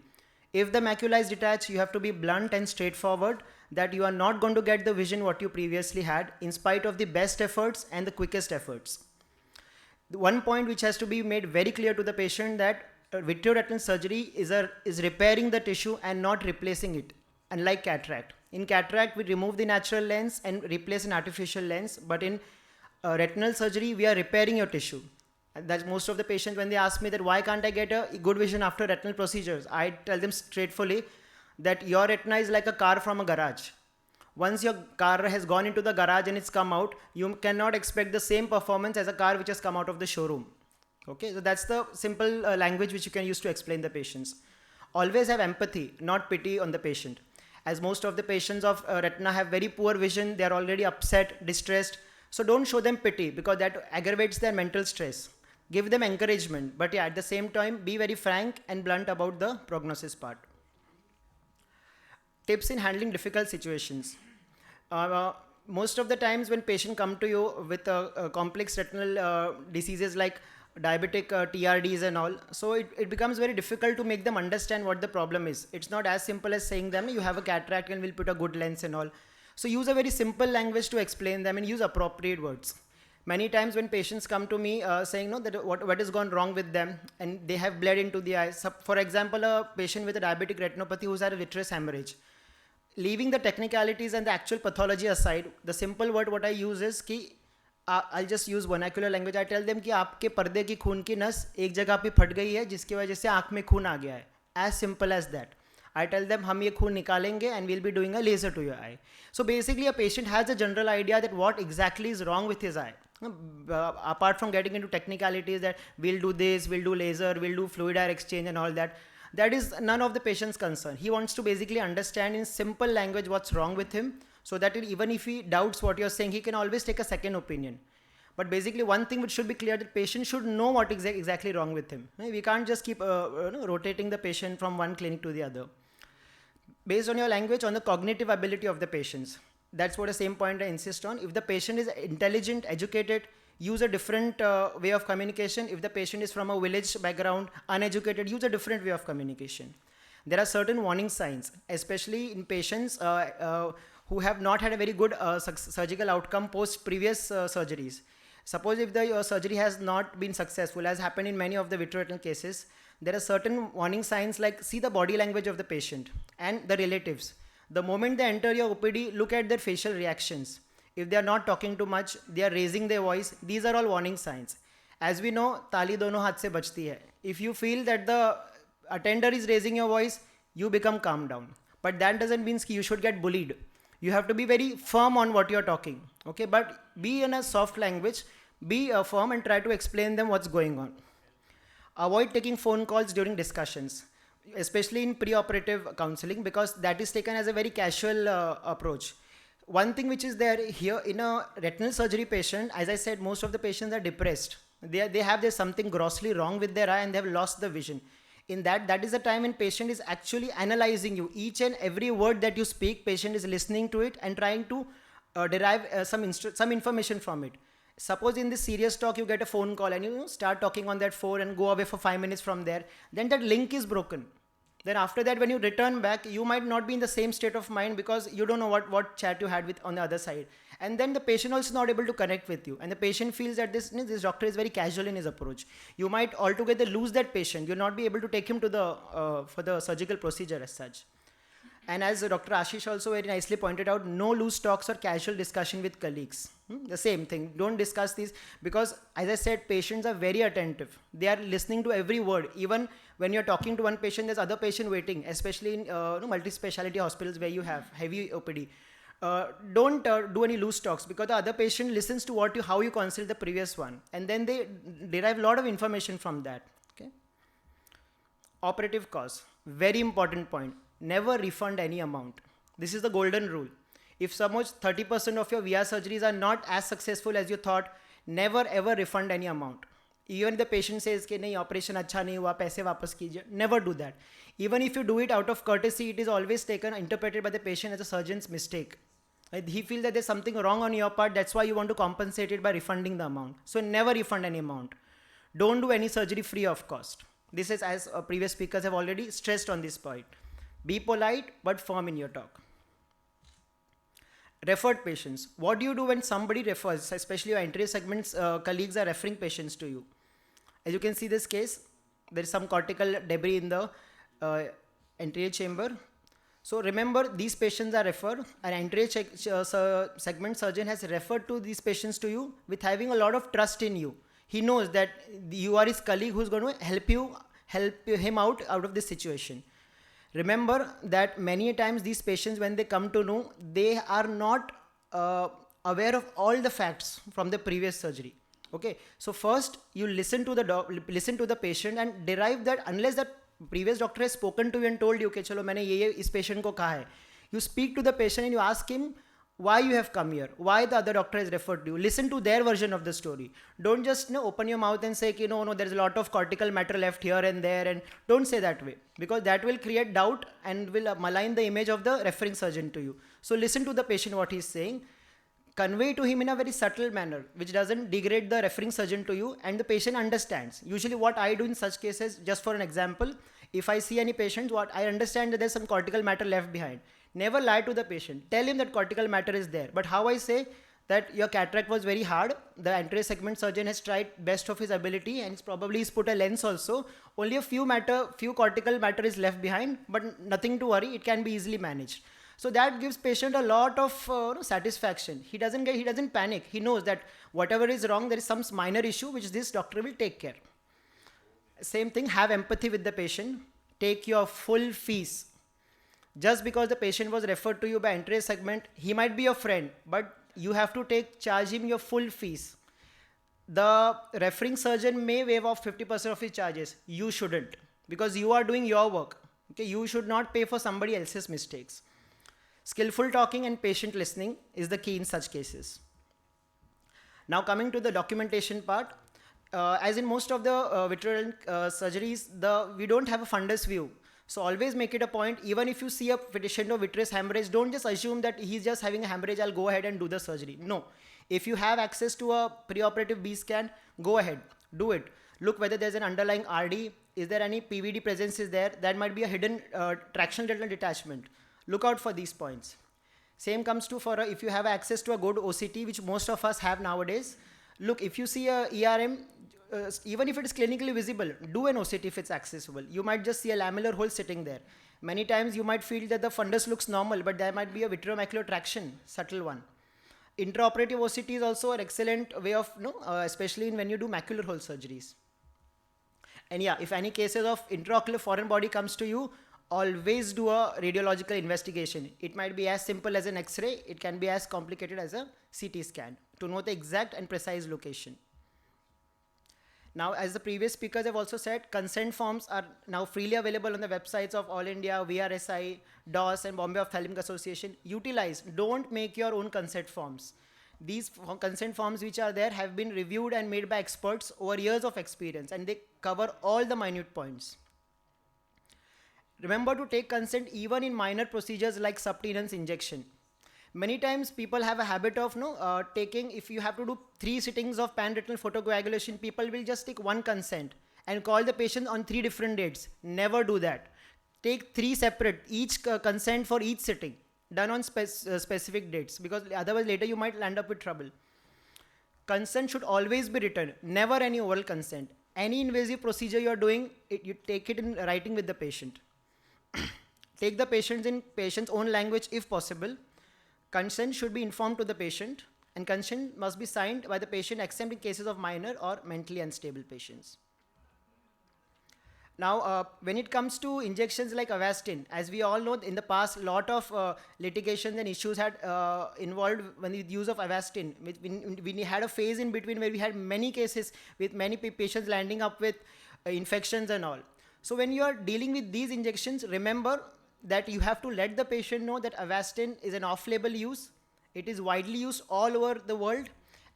If the macula is detached, you have to be blunt and straightforward that you are not going to get the vision what you previously had in spite of the best efforts and the quickest efforts. The one point which has to be made very clear to the patient that vitreoretinal surgery is repairing the tissue and not replacing it, unlike cataract. In cataract, we remove the natural lens and replace an artificial lens, but in retinal surgery, we are repairing your tissue. That's most of the patients, when they ask me that why can't I get a good vision after retinal procedures, I tell them straightforwardly that your retina is like a car from a garage. Once your car has gone into the garage and it's come out, you cannot expect the same performance as a car which has come out of the showroom. Okay, so that's the simple language which you can use to explain the patients. Always have empathy, not pity on the patient. As most of the patients of retina have very poor vision, they are already upset, distressed. So don't show them pity because that aggravates their mental stress. Give them encouragement, but yeah, at the same time, be very frank and blunt about the prognosis part. Tips in handling difficult situations. Most of the times when patients come to you with complex retinal diseases like diabetic TRDs and all, so it becomes very difficult to make them understand what the problem is. It's not as simple as saying them, you have a cataract and we'll put a good lens and all. So use a very simple language to explain them and use appropriate words. Many times when patients come to me saying no, that what has gone wrong with them and they have bled into the eyes. So for example, a patient with a diabetic retinopathy who's had a vitreous hemorrhage. Leaving the technicalities and the actual pathology aside, the simple word what I use is कि I'll just use vernacular language. I tell them कि आपके पर्दे की खून की नस एक जगह पे फट गई है जिसकी वजह से आँख में खून आ गया है. As simple as that. I tell them हम ये खून निकालेंगे and we'll be doing a laser to your eye. So basically a patient has a general idea that what exactly is wrong with his eye. Apart from getting into technicalities that we'll do this, we'll do laser, we'll do fluid air exchange and all that. That is none of the patient's concern. He wants to basically understand in simple language what's wrong with him, so that even if he doubts what you're saying, he can always take a second opinion. But basically one thing which should be clear, that patient should know what exactly wrong with him. We can't just keep rotating the patient from one clinic to the other. Based on your language, on the cognitive ability of the patients. That's what the same point I insist on. If the patient is intelligent, educated, use a different way of communication. If the patient is from a village background, uneducated, use a different way of communication. There are certain warning signs, especially in patients who have not had a very good surgical outcome post previous surgeries. Suppose if the surgery has not been successful, as happened in many of the vitreoretinal cases, there are certain warning signs like see the body language of the patient and the relatives. The moment they enter your OPD, look at their facial reactions. If they are not talking too much, they are raising their voice. These are all warning signs. As we know, ताली दोनों हाथ से बजती है. If you feel that the attender is raising your voice, you become calm down. But that doesn't mean you should get bullied. You have to be very firm on what you're talking. Okay, but be in a soft language, be firm and try to explain them what's going on. Avoid taking phone calls during discussions, especially in pre-operative counseling, because that is taken as a very casual approach. One thing which is there here in a retinal surgery patient, as I said, most of the patients are depressed. There's something grossly wrong with their eye and they have lost the vision. In that is the time when patient is actually analyzing you. Each and every word that you speak, patient is listening to it and trying to derive some information from it. Suppose in this serious talk you get a phone call and you start talking on that phone and go away for 5 minutes from there, then that link is broken. Then after that, when you return back, you might not be in the same state of mind because you don't know what chat you had with on the other side. And then the patient also not able to connect with you. And the patient feels that this doctor is very casual in his approach. You might altogether lose that patient. You'll not be able to take him to for the surgical procedure as such. And as Dr. Ashish also very nicely pointed out, no loose talks or casual discussion with colleagues. The same thing. Don't discuss these because, as I said, patients are very attentive. They are listening to every word. Even when you're talking to one patient, there's other patient waiting, especially in multi-speciality hospitals where you have heavy OPD. Don't do any loose talks because the other patient listens to how you consult the previous one. And then they derive a lot of information from that. Okay. Operative cause. Very important point. never refund any amount. This is the golden rule. If suppose 30% of your VR surgeries are not as successful as you thought, never ever refund any amount. Even if the patient says कि नहीं operation अच्छा नहीं हुआ, पैसे वापस कीजिए, never do that. Even if you do it out of courtesy, it is always interpreted by the patient as a surgeon's mistake. He feels that there's something wrong on your part, that's why you want to compensate it by refunding the amount. So never refund any amount. Don't do any surgery free of cost. This is, as previous speakers have already stressed on this point. Be polite but firm in your talk. Referred patients. What do you do when somebody refers, especially your anterior segments colleagues are referring patients to you? As you can see this case, there is some cortical debris in the anterior chamber. So remember, these patients are referred. An anterior segment surgeon has referred to these patients to you with having a lot of trust in you. He knows that you are his colleague who's going to help him out of this situation. Remember that many times these patients, when they come to know, they are not aware of all the facts from the previous surgery. Okay, so first you listen to the patient and derive that, unless that previous doctor has spoken to you and told you, okay, chalo maine ye is patient ko kaha hai. You speak to the patient and you ask him why you have come here, why the other doctor has referred to you. Listen to their version of the story. Don't just open your mouth and say, no, there's a lot of cortical matter left here and there, and don't say that way, because that will create doubt and will malign the image of the referring surgeon to you. So listen to the patient what he's saying. Convey to him in a very subtle manner, which doesn't degrade the referring surgeon to you, and the patient understands. Usually what I do in such cases, just for an example, if I see any patient, what I understand that there's some cortical matter left behind. Never lie to the patient. Tell him that cortical matter is there. But how I say that your cataract was very hard, the anterior segment surgeon has tried best of his ability and he's put a lens also. Only a few cortical matter is left behind, but nothing to worry, it can be easily managed. So that gives patient a lot of satisfaction. He doesn't panic. He knows that whatever is wrong, there is some minor issue which this doctor will take care. Same thing, have empathy with the patient. Take your full fees. Just because the patient was referred to you by anterior segment, he might be your friend, but you have to charge him your full fees. The referring surgeon may waive off 50% of his charges. You shouldn't, because you are doing your work. Okay, you should not pay for somebody else's mistakes. Skillful talking and patient listening is the key in such cases. Now coming to the documentation part, as in most of the vitreous surgeries, we don't have a fundus view. So always make it a point, even if you see a patient of vitreous hemorrhage, don't just assume that he's just having a hemorrhage, I'll go ahead and do the surgery. No. If you have access to a preoperative B scan, go ahead, do it. Look whether there's an underlying RD, is there any PVD presence is there, that might be a hidden tractional retinal detachment. Look out for these points. Same comes to if you have access to a good OCT, which most of us have nowadays. Look, if you see a ERM, even if it is clinically visible, do an OCT if it's accessible. You might just see a lamellar hole sitting there. Many times you might feel that the fundus looks normal, but there might be a vitreomacular traction, subtle one. Intraoperative OCT is also an excellent way of, especially when you do macular hole surgeries. And yeah, if any cases of intraocular foreign body comes to you, always do a radiological investigation. It might be as simple as an X-ray. It can be as complicated as a CT scan to know the exact and precise location. Now, as the previous speakers have also said, consent forms are now freely available on the websites of All India, VRSI, DOS, and Bombay Ophthalmic Association. Utilize, don't make your own consent forms. These consent forms which are there have been reviewed and made by experts over years of experience, and they cover all the minute points. Remember to take consent even in minor procedures like subtenance injection. Many times people have a habit of taking, if you have to do 3 sittings of pan-retinal photocoagulation, people will just take one consent and call the patient on 3 different dates. Never do that. Take 3 separate, each consent for each sitting, done on specific dates, because otherwise later you might land up with trouble. Consent should always be written, never any oral consent. Any invasive procedure you are doing, you take it in writing with the patient. Take the patient's own language if possible. Consent should be informed to the patient, and consent must be signed by the patient except in cases of minor or mentally unstable patients. Now, when it comes to injections like Avastin, as we all know, in the past, a lot of litigations and issues had involved when the use of Avastin. We had a phase in between where we had many cases with many patients landing up with infections and all. So when you are dealing with these injections, remember that you have to let the patient know that Avastin is an off-label use. It is widely used all over the world,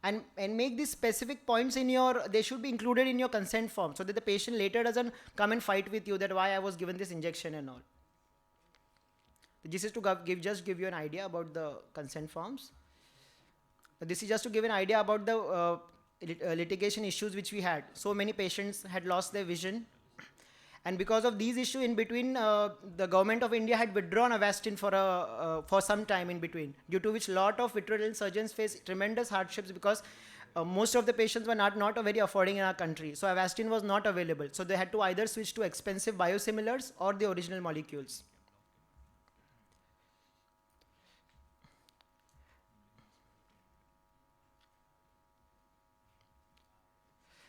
and make these specific points in your, they should be included in your consent form, so that the patient later doesn't come and fight with you that why I was given this injection and all. This is to give you an idea about the consent forms. This is just to give an idea about the litigation issues which we had. So many patients had lost their vision, and because of these issues in between, the government of India had withdrawn Avastin for some time in between, due to which lot of vitreoretinal surgeons faced tremendous hardships, because most of the patients were not very affording in our country. So Avastin was not available. So they had to either switch to expensive biosimilars or the original molecules.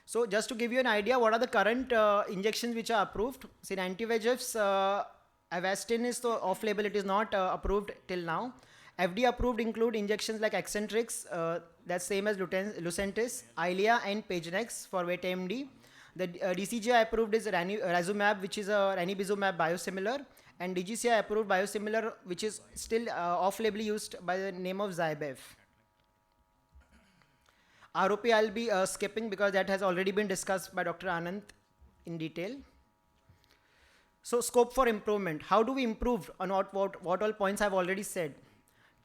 So just to give you an idea, what are the current injections which are approved? See, in anti-VEGFs, Avastin is off-label, it is not approved till now. FDA approved include injections like Eccentrix, that's same as Lucentis, Eylea and Pagenex for wet AMD. The DCGI approved is Razumab, which is a ranibizumab biosimilar, and DGCI approved biosimilar, which is still off-label used by the name of Zybev. ROP I'll be skipping because that has already been discussed by Dr. Anand in detail. So scope for improvement. How do we improve on what all points I've already said?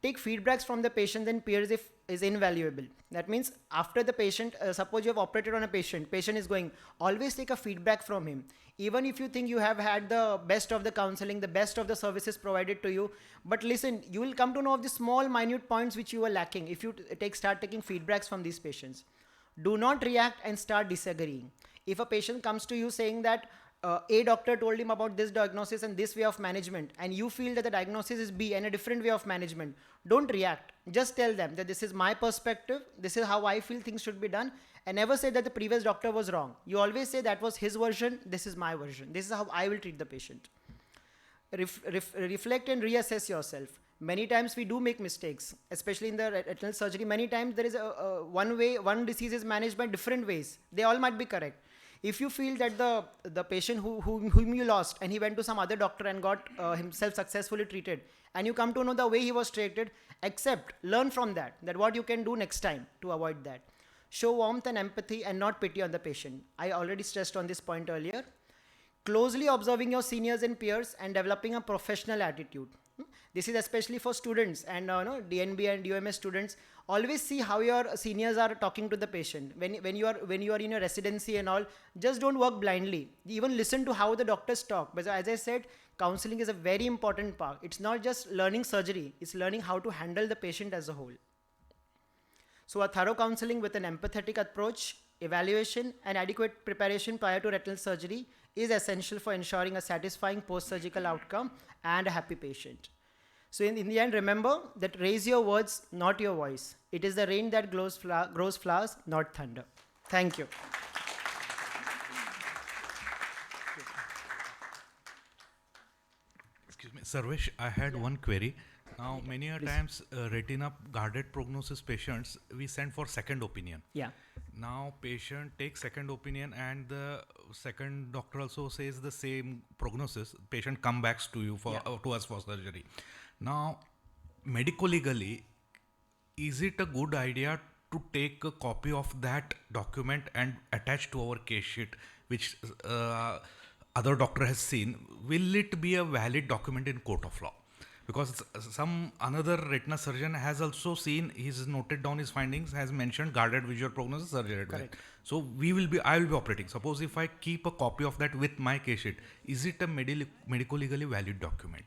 Take feedbacks from the patients and peers if is invaluable. That means after the patient, suppose you have operated on a patient is going, always take a feedback from him. Even if you think you have had the best of the counseling, the best of the services provided to you, but listen, you will come to know of the small minute points which you were lacking if you start taking feedbacks from these patients. Do not react and start disagreeing. If a patient comes to you saying that A doctor told him about this diagnosis and this way of management, and you feel that the diagnosis is B and a different way of management, don't react. Just tell them that this is my perspective, this is how I feel things should be done, and never say that the previous doctor was wrong. You always say that was his version, this is my version. This is how I will treat the patient. Reflect and reassess yourself. Many times we do make mistakes, especially in the retinal surgery. Many times there is one disease is managed by different ways. They all might be correct. If you feel that the patient whom you lost and he went to some other doctor and got himself successfully treated, and you come to know the way he was treated, learn from that what you can do next time to avoid that. Show warmth and empathy and not pity on the patient. I already stressed on this point earlier. Closely observing your seniors and peers and developing a professional attitude. This is especially for students and DNB and UMS students. Always see how your seniors are talking to the patient. When you are in your residency and all, just don't work blindly. Even listen to how the doctors talk. Because as I said, counseling is a very important part. It's not just learning surgery, it's learning how to handle the patient as a whole. So a thorough counseling with an empathetic approach, evaluation and adequate preparation prior to retinal surgery is essential for ensuring a satisfying post-surgical outcome and a happy patient. So in the end, remember that raise your words, not your voice. It is the rain that grows flowers, not thunder. Thank you. Excuse me, Sarvesh, I had one query. Now, many a times, retina guarded prognosis patients, we send for second opinion. Yeah. Now, patient takes second opinion and the second doctor also says the same prognosis. Patient come back to you to us for surgery. Now, medico-legally, is it a good idea to take a copy of that document and attach to our case sheet, which other doctor has seen? Will it be a valid document in court of law? Because another retina surgeon has also seen, he's noted down his findings, has mentioned guarded visual prognosis surgery. Correct. So I will be operating. Suppose if I keep a copy of that with my case sheet, is it a medico-legally valid document?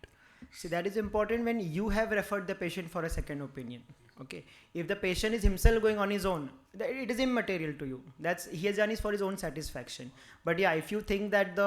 See, that is important when you have referred the patient for a second opinion. Okay. If the patient is himself going on his own, it is immaterial to you. He has done it for his own satisfaction. But yeah, if you think that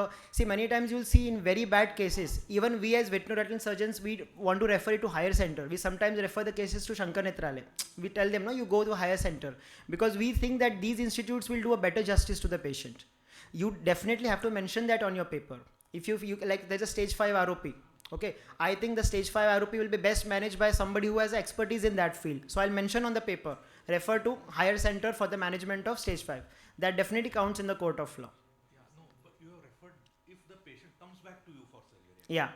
many times you'll see in very bad cases, even we as veterinary surgeons, we want to refer it to higher center. We sometimes refer the cases to Shankar Netralaya. We tell them, no, you go to a higher center, because we think that these institutes will do a better justice to the patient. You definitely have to mention that on your paper. If you like, there's a stage 5 ROP. Okay, I think the stage 5 ROP will be best managed by somebody who has expertise in that field. So I'll mention on the paper, refer to higher center for the management of stage 5. That definitely counts in the court of law. Yeah, no, but you have referred if the patient comes back to you for surgery. Yeah.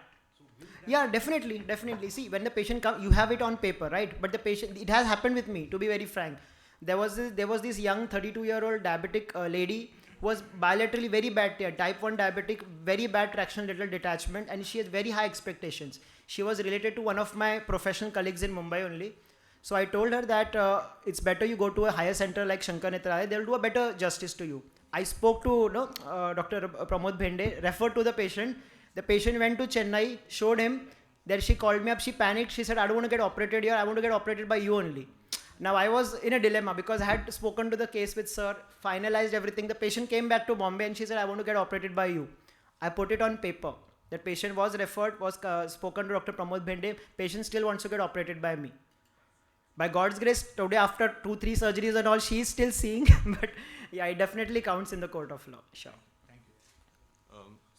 Yeah, definitely. See, when the patient comes, you have it on paper, right? But the patient, it has happened with me, to be very frank. There was this young 32-year-old diabetic lady who was bilaterally very bad tear, type 1 diabetic, very bad traction lateral detachment, and she has very high expectations. She was related to one of my professional colleagues in Mumbai only. So I told her that it's better you go to a higher center like Shankar Netralaya, they'll do a better justice to you. I spoke to Dr. Pramod Bhende, referred to the patient. The patient went to Chennai, showed him. Then she called me up, she panicked. She said, I don't want to get operated here, I want to get operated by you only. Now I was in a dilemma because I had spoken to the case with sir, finalized everything. The patient came back to Bombay and she said, I want to get operated by you. I put it on paper. That patient was referred, was spoken to Dr. Pramod Bhende. Patient still wants to get operated by me. By God's grace, today after 2-3 surgeries and all, she is still seeing. But yeah, it definitely counts in the court of law. Sure.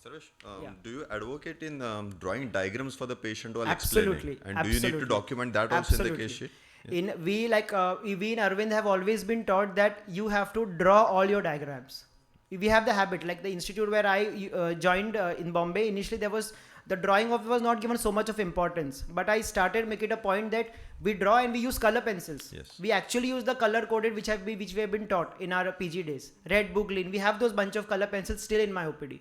Sarvesh, Yeah. do you advocate in drawing diagrams for the patient while Absolutely. explaining? And do you need to document that also in the case sheet? We in Arvind have always been taught that you have to draw all your diagrams. We have the habit, like the institute where I joined in Bombay, initially there was, the drawing of it was not given so much of importance. But I started making it a point that we draw and we use color pencils. Yes. We actually use the color coded which we have been taught in our PG days. Red, blue, green. We have those bunch of color pencils still in my OPD.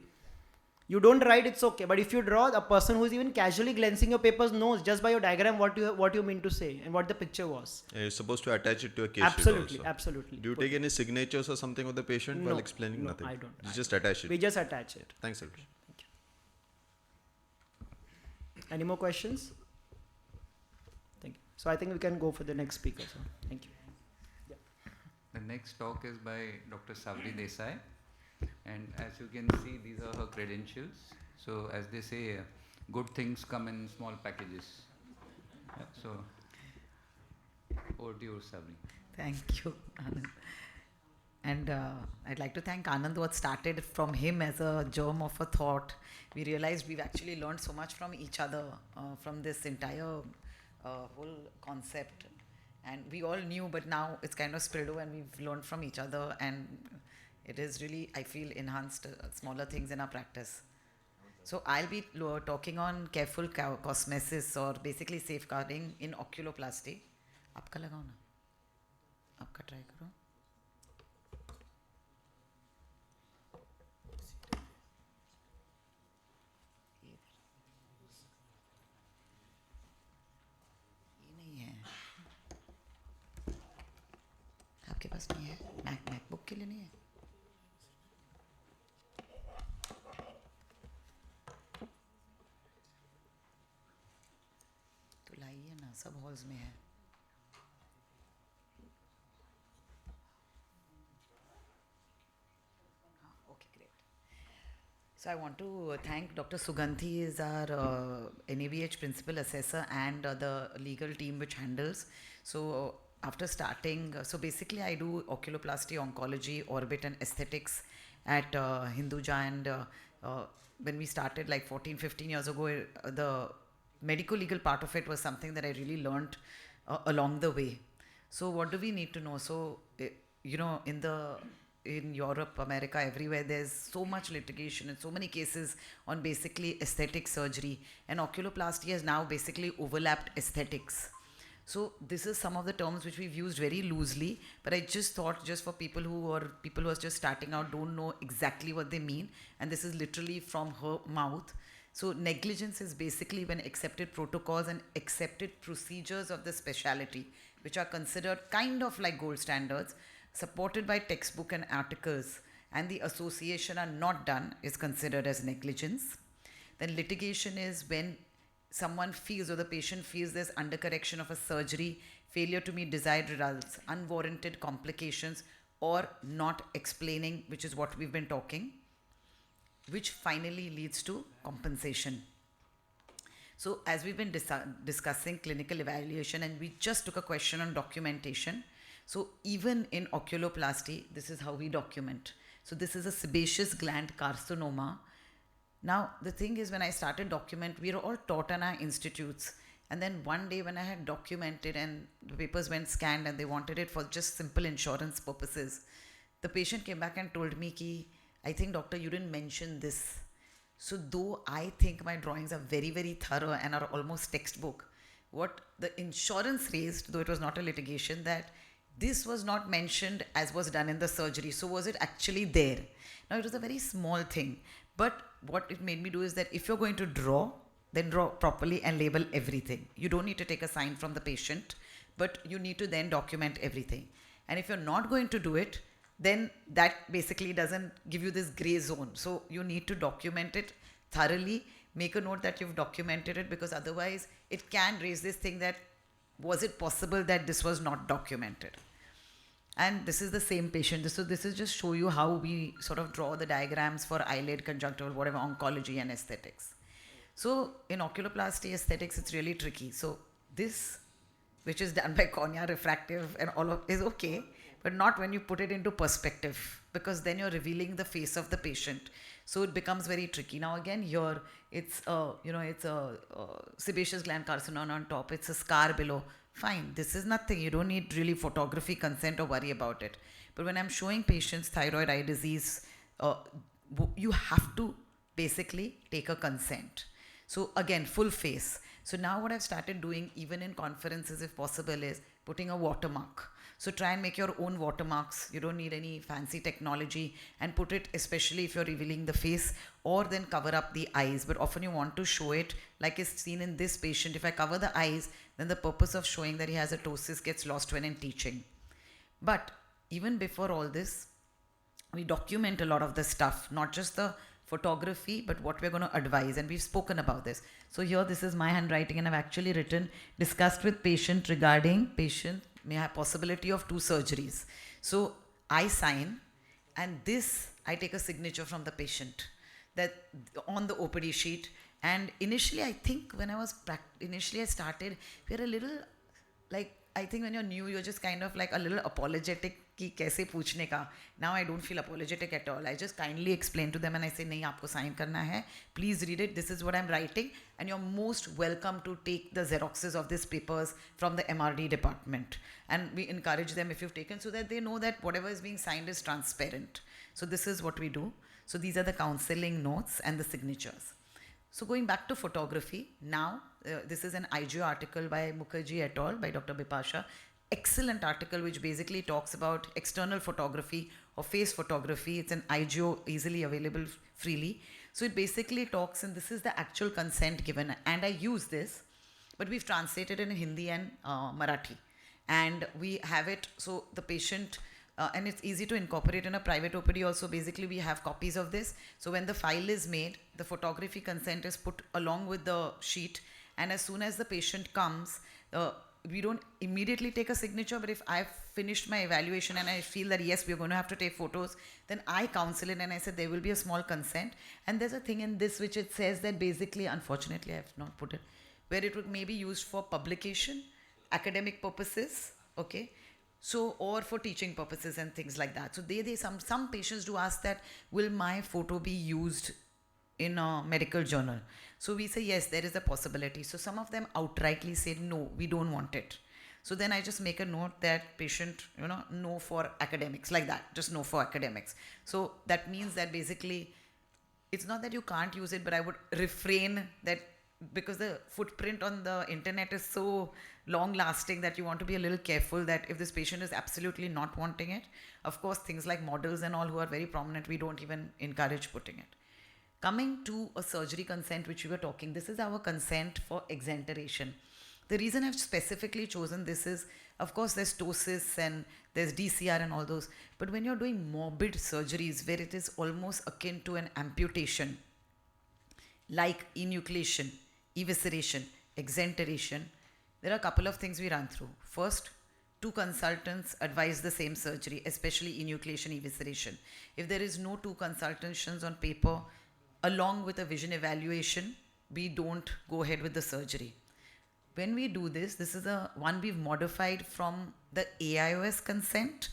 You don't write, it's okay. But if you draw, a person who is even casually glancing your papers knows just by your diagram what you mean to say and what the picture was. You're supposed to attach it to a case Absolutely, sheet also. absolutely. Do you take any signatures or something of the patient while explaining? No, Nothing. I don't. You just attach it. We just attach it. Thanks, Sarvesh. Any more questions? Thank you. So I think we can go for the next speaker. So thank you. The next talk is by Dr. Savri Desai. And as you can see, these are her credentials. So as they say, good things come in small packages. Yeah, so over to you, Savri. Thank you, Anand. And I'd like to thank Anand, what started from him as a germ of a thought. We realized we've actually learned so much from each other, from this entire whole concept. And we all knew, but now it's kind of spilled over and we've learned from each other. And it is really, I feel, enhanced smaller things in our practice. So I'll be talking on careful cosmesis, or basically safeguarding in oculoplasty. आपका लगाओ ना, आपका try करो. ये नहीं है. आपके पास नहीं है? मैकबुक के लिए नहीं है? तो लाइए ना, सब हॉल्स में है. Okay, great. So I want to thank Dr. Sugandhi, is our NABH principal assessor, and the legal team which handles. So after starting, so basically I do oculoplasty, oncology, orbit and aesthetics at Hinduja, and when we started like 14-15 years ago, the medical legal part of it was something that I really learned along the way. So what do we need to know? So in Europe, America, everywhere, there's so much litigation and so many cases on basically aesthetic surgery, and oculoplasty has now basically overlapped aesthetics. So this is some of the terms which we've used very loosely, but I just thought, just for people who are just starting out, don't know exactly what they mean, and this is literally from her mouth. So negligence is basically when accepted protocols and accepted procedures of the specialty, which are considered kind of like gold standards, supported by textbook and articles, and the association are not done, is considered as negligence. Then litigation is when someone feels, or the patient feels, there's undercorrection of a surgery, failure to meet desired results, unwarranted complications, or not explaining, which is what we've been talking, which finally leads to compensation. So as we've been discussing clinical evaluation, and we just took a question on documentation. So even in oculoplasty, this is how we document. So this is a sebaceous gland carcinoma. Now, the thing is, when I started document, we were all taught in our institutes. And then one day when I had documented and the papers went scanned and they wanted it for just simple insurance purposes, the patient came back and told me, I think, doctor, you didn't mention this. So though I think my drawings are very, very thorough and are almost textbook, what the insurance raised, though it was not a litigation, that this was not mentioned as was done in the surgery. So was it actually there? Now it was a very small thing, but what it made me do is that if you're going to draw, then draw properly and label everything. You don't need to take a sign from the patient, but you need to then document everything. And if you're not going to do it, then that basically doesn't give you this gray zone. So you need to document it thoroughly, make a note that you've documented it, because otherwise it can raise this thing that was it possible that this was not documented? And this is the same patient. So this is just show you how we sort of draw the diagrams for eyelid, conjunctival, whatever, oncology and aesthetics. So in oculoplasty aesthetics, it's really tricky. So this, which is done by cornea, refractive and all of, is okay, but not when you put it into perspective, because then you're revealing the face of the patient. So it becomes very tricky. Now again, here it's it's a sebaceous gland carcinoma on top. It's a scar below. Fine, this is nothing. You don't need really photography consent or worry about it. But when I'm showing patients thyroid eye disease, you have to basically take a consent. So again, full face. So now what I've started doing, even in conferences if possible, is putting a watermark. So try and make your own watermarks. You don't need any fancy technology, and put it, especially if you're revealing the face, or then cover up the eyes. But often you want to show it like is seen in this patient. If I cover the eyes, then the purpose of showing that he has a ptosis gets lost when in teaching. But even before all this, we document a lot of the stuff, not just the photography, but what we're going to advise. And we've spoken about this. So here, this is my handwriting, and I've actually discussed with patient regarding patient may have possibility of 2 surgeries. So I sign, and this I take a signature from the patient that on the OPD sheet. And initially, I think when I started, we were a little like, I think when you're new, you're just kind of like a little apologetic कि कैसे पूछने का. Now I don't feel apologetic at all. I just kindly explain to them and I say, नहीं आपको sign करना है. Please read it. This is what I'm writing, and you're most welcome to take the xeroxes of these papers from the MRD department. And we encourage them if you've taken, so that they know that whatever is being signed is transparent. So this is what we do. So these are the counseling notes and the signatures. So going back to photography, now this is an IGO article by Mukherjee et al. By Dr. Bipasha. Excellent article which basically talks about external photography or face photography. It's an IGO, easily available freely. So it basically talks, and this is the actual consent given, and I use this, but we've translated it in Hindi and Marathi, and we have it so the patient, and it's easy to incorporate in a private OPD also. Basically we have copies of this, so when the file is made, the photography consent is put along with the sheet, and as soon as the patient comes, we don't immediately take a signature, but if I've finished my evaluation and I feel that yes, we're going to have to take photos, then I counsel it and I said there will be a small consent. And there's a thing in this which it says that basically, unfortunately I have not put it, where it would maybe used for publication, academic purposes, okay, so or for teaching purposes and things like that. So some patients do ask that, will my photo be used in a medical journal? So we say yes, there is a possibility. So some of them outrightly say no, we don't want it. So then I just make a note that patient, no for academics, like that, just no for academics. So that means that basically it's not that you can't use it, but I would refrain that, because the footprint on the internet is so long lasting that you want to be a little careful that if this patient is absolutely not wanting it, of course things like models and all who are very prominent, we don't even encourage putting it. Coming to a surgery consent, which we were talking, this is our consent for exenteration. The reason I've specifically chosen this is, of course, there's ptosis and there's DCR and all those, but when you're doing morbid surgeries where it is almost akin to an amputation, like enucleation, evisceration, exenteration, there are a couple of things we run through. First, 2 consultants advise the same surgery, especially enucleation, evisceration. If there is no 2 consultations on paper, along with a vision evaluation, we don't go ahead with the surgery. When we do this, this is one we've modified from the AIOS consent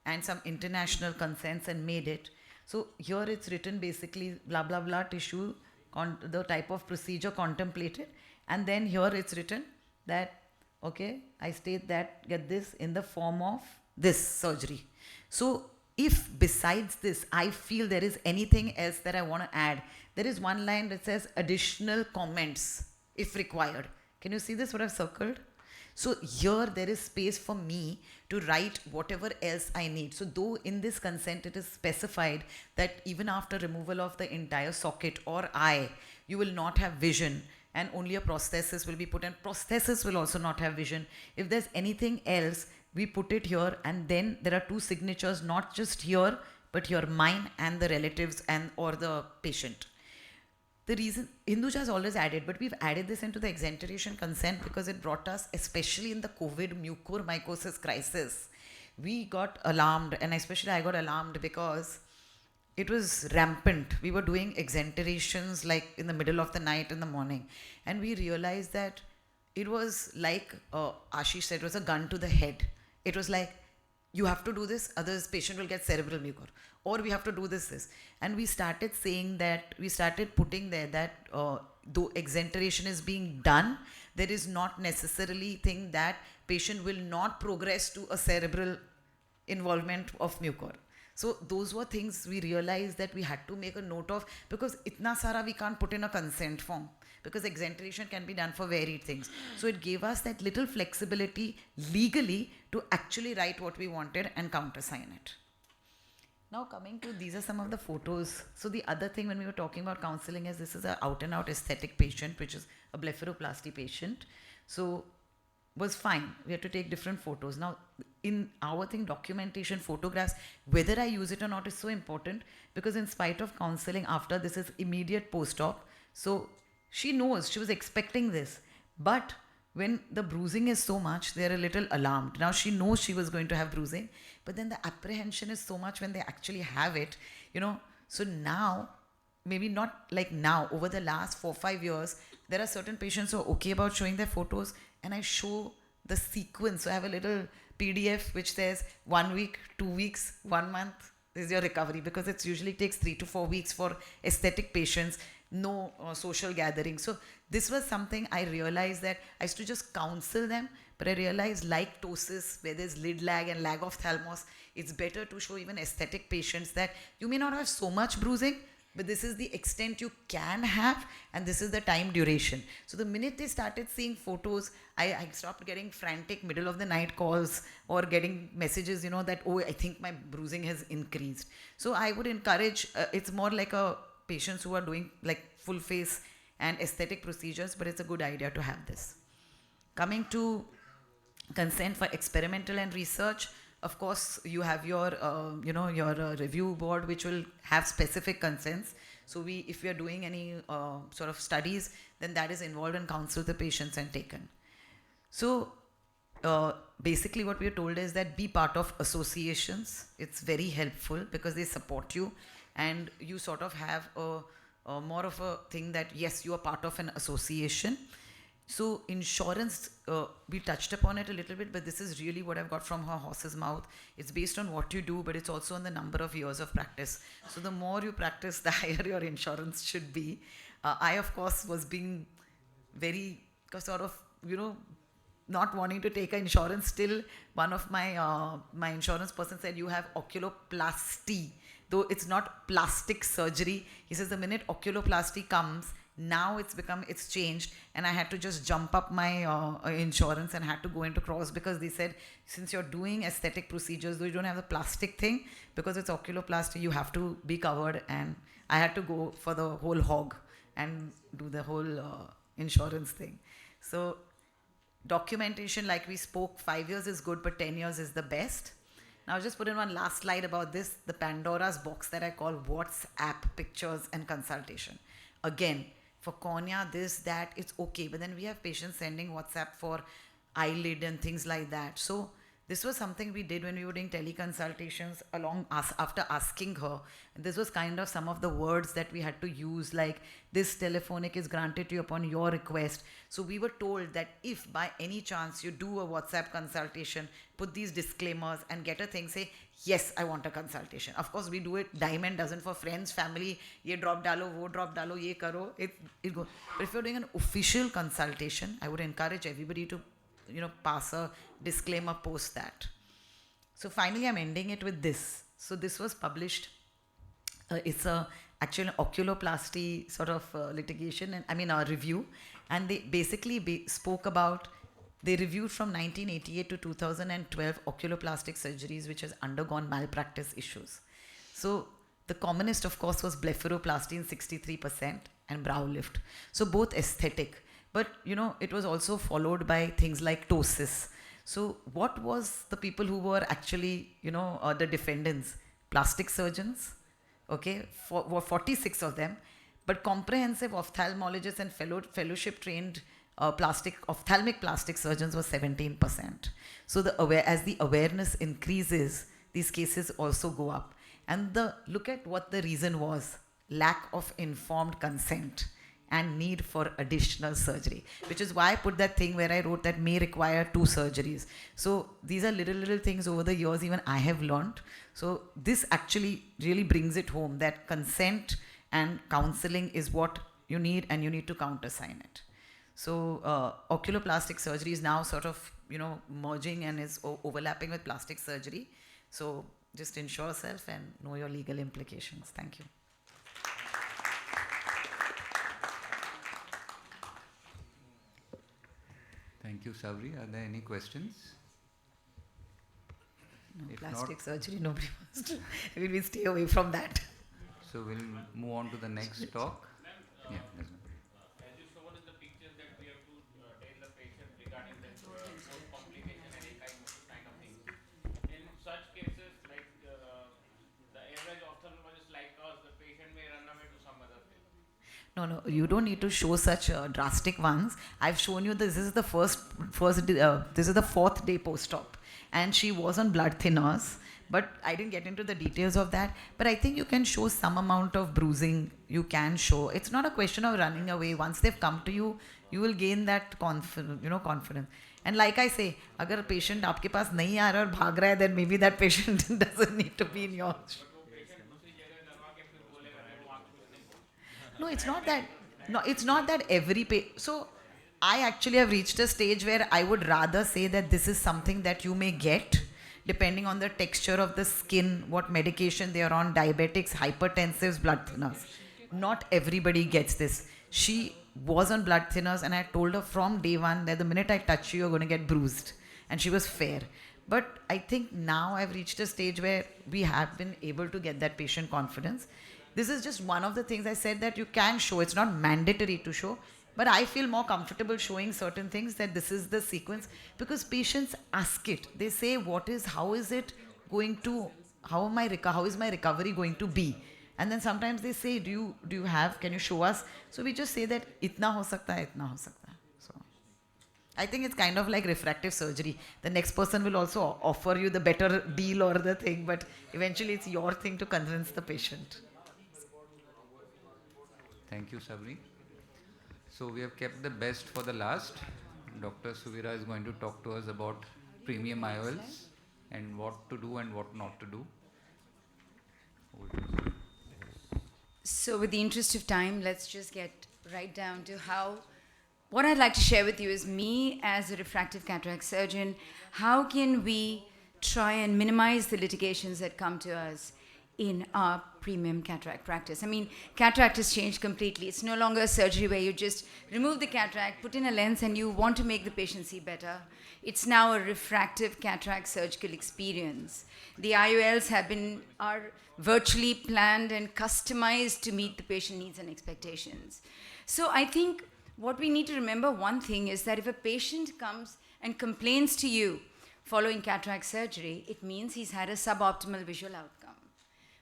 and some international consents and made it. So here it's written basically blah blah blah tissue, the type of procedure contemplated, and then here it's written that, okay, I state that get this in the form of this surgery. So if besides this, I feel there is anything else that I want to add, there is one line that says additional comments if required. Can you see this, what I've circled? So here there is space for me to write whatever else I need. So though in this consent it is specified that even after removal of the entire socket or eye, you will not have vision and only a prosthesis will be put, and prosthesis will also not have vision. If there's anything else, we put it here, and then there are 2 signatures, not just here, but here mine and the relatives and or the patient. The reason Hinduja has always added, but we've added this into the exenteration consent because it brought us, especially in the COVID mucormycosis crisis, we got alarmed, and especially I got alarmed because it was rampant. We were doing exenterations like in the middle of the night, in the morning, and we realized that it was like Ashish said, it was a gun to the head. It was like, you have to do this, others patient will get cerebral mucor, or we have to do this. And we started saying that, we started putting there that though exenteration is being done, there is not necessarily thing that patient will not progress to a cerebral involvement of mucor. So those were things we realized that we had to make a note of, because itna sara we can't put in a consent form, because exenteration can be done for varied things. So it gave us that little flexibility legally to actually write what we wanted and countersign it. Now coming to, these are some of the photos. So the other thing when we were talking about counseling is, this is an out and out aesthetic patient, which is a blepharoplasty patient. So was fine. We had to take different photos. Now in our thing, documentation, photographs, whether I use it or not is so important, because in spite of counseling after, this is immediate post-op. So she knows, she was expecting this, but when the bruising is so much, they're a little alarmed. Now she knows she was going to have bruising, but then the apprehension is so much when they actually have it, So now, maybe not like now, over the last 4-5 years, there are certain patients who are okay about showing their photos, and I show the sequence. So I have a little PDF which says 1 week, 2 weeks, 1 month is your recovery, because it usually takes 3 to 4 weeks for aesthetic patients. No social gathering. So this was something I realized that I used to just counsel them, but I realized like ptosis, where there's lid lag and lag of ophthalmos, it's better to show even aesthetic patients that you may not have so much bruising, but this is the extent you can have, and this is the time duration. So the minute they started seeing photos, I stopped getting frantic middle of the night calls or getting messages, that, oh, I think my bruising has increased. So I would encourage, it's more like a patients who are doing like full face and aesthetic procedures, but it's a good idea to have this. Coming to consent for experimental and research, of course, you have your, your review board, which will have specific consents. So if we are doing any sort of studies, then that is involved in counsel the patients and taken. So basically what we are told is that be part of associations. It's very helpful because they support you, and you sort of have a more of a thing that, yes, you are part of an association. So insurance, we touched upon it a little bit, but this is really what I've got from her horse's mouth. It's based on what you do, but it's also on the number of years of practice. So the more you practice, the higher your insurance should be. I, of course, was being very sort of, not wanting to take an insurance. Still, one of my my insurance person said, you have oculoplasty. Though it's not plastic surgery. He says the minute oculoplasty comes, now it's changed, and I had to just jump up my insurance and had to go into cross, because they said, since you're doing aesthetic procedures, though you don't have the plastic thing, because it's oculoplasty, you have to be covered, and I had to go for the whole hog and do the whole insurance thing. So documentation, like we spoke, 5 years is good, but 10 years is the best. Now I'll just put in one last slide about this, the Pandora's box that I call WhatsApp pictures and consultation. Again, for cornea, this, that, it's okay. But then we have patients sending WhatsApp for eyelid and things like that. So this was something we did when we were doing teleconsultations along us after asking her. And this was kind of some of the words that we had to use, like this telephonic is granted to you upon your request. So we were told that if by any chance you do a WhatsApp consultation, put these disclaimers and get a thing, say, yes, I want a consultation. Of course, we do it dime and dozen for friends, family, ye drop dalo, wo drop dalo, ye karo, it goes. But if you're doing an official consultation, I would encourage everybody to pass a disclaimer post that. So finally, I'm ending it with this. So this was published. It's a actual oculoplasty sort of litigation, and a review, and they basically spoke about. They reviewed from 1988 to 2012 oculoplastic surgeries which has undergone malpractice issues. So the commonest, of course, was blepharoplasty in 63% and brow lift. So both aesthetic, but it was also followed by things like ptosis. So what was the people who were actually, the defendants? Plastic surgeons, okay, 46 of them, but comprehensive ophthalmologists and fellowship trained ophthalmic plastic surgeons was 17%. So as the awareness increases, these cases also go up. And look at what the reason was: lack of informed consent and need for additional surgery, which is why I put that thing where I wrote that may require 2 surgeries. So these are little things over the years even I have learned. So this actually really brings it home that consent and counseling is what you need, and you need to countersign it. So oculoplastic surgery is now sort of, merging and is overlapping with plastic surgery. So just ensure yourself and know your legal implications. Thank you. Thank you, Savri. Are there any questions? No, If plastic not, surgery, nobody wants to. We'll stay away from that. So we'll move on to the next talk. Yeah, that's one. As you shown in the pictures that we have to tell the patient regarding the complication and any kind of thing. In such cases, like the average ophthalmologist like us, the patient may run away to some other field. No, you don't need to show such drastic ones. I've shown you this is the this is the 4th day post-op, and she was on blood thinners, but I didn't get into the details of that. But I think you can show some amount of bruising. You can show. It's not a question of running away. Once they've come to you, you will gain that confidence. And like I say, अगर a patient आपके पास नहीं आ रहा और भाग रहा है, then maybe that patient doesn't need to be in your. No, it's not that. No, it's not that every So I actually have reached a stage where I would rather say that this is something that you may get depending on the texture of the skin, what medication they are on, diabetics, hypertensives, blood thinners. Not everybody gets this. She was on blood thinners, and I told her from day one that the minute I touch you, you're going to get bruised. And she was fair. But I think now I've reached a stage where we have been able to get that patient confidence. This is just one of the things I said that you can show. It's not mandatory to show. But I feel more comfortable showing certain things, that this is the sequence, because patients ask it. They say, how is it going to, how is my recovery going to be? And then sometimes they say, can you show us? So we just say that, itna ho sakta hai, itna ho sakta hai. So I think it's kind of like refractive surgery. The next person will also offer you the better deal or the thing, but eventually it's your thing to convince the patient. Thank you, Sabri. So we have kept the best for the last. Dr. Suvira is going to talk to us about premium IOLs and what to do and what not to do. So with the interest of time, let's just get right down to what I'd like to share with you is me as a refractive cataract surgeon, how can we try and minimize the litigations that come to us in our premium cataract practice. I mean, cataract has changed completely. It's no longer a surgery where you just remove the cataract, put in a lens, and you want to make the patient see better. It's now a refractive cataract surgical experience. The IOLs are virtually planned and customized to meet the patient needs and expectations. So I think what we need to remember, one thing is that if a patient comes and complains to you following cataract surgery, it means he's had a suboptimal visual outcome,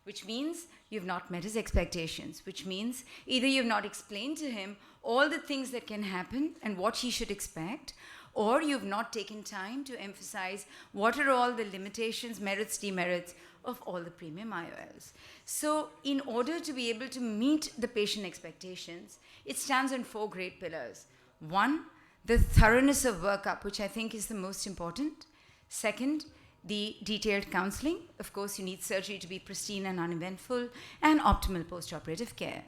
which means you've not met his expectations, which means either you've not explained to him all the things that can happen and what he should expect, or you've not taken time to emphasize what are all the limitations, merits, demerits of all the premium IOLs. So in order to be able to meet the patient expectations, it stands on 4 great pillars. 1, the thoroughness of workup, which I think is the most important. 2nd, the detailed counseling. Of course, you need surgery to be pristine and uneventful, and optimal post-operative care.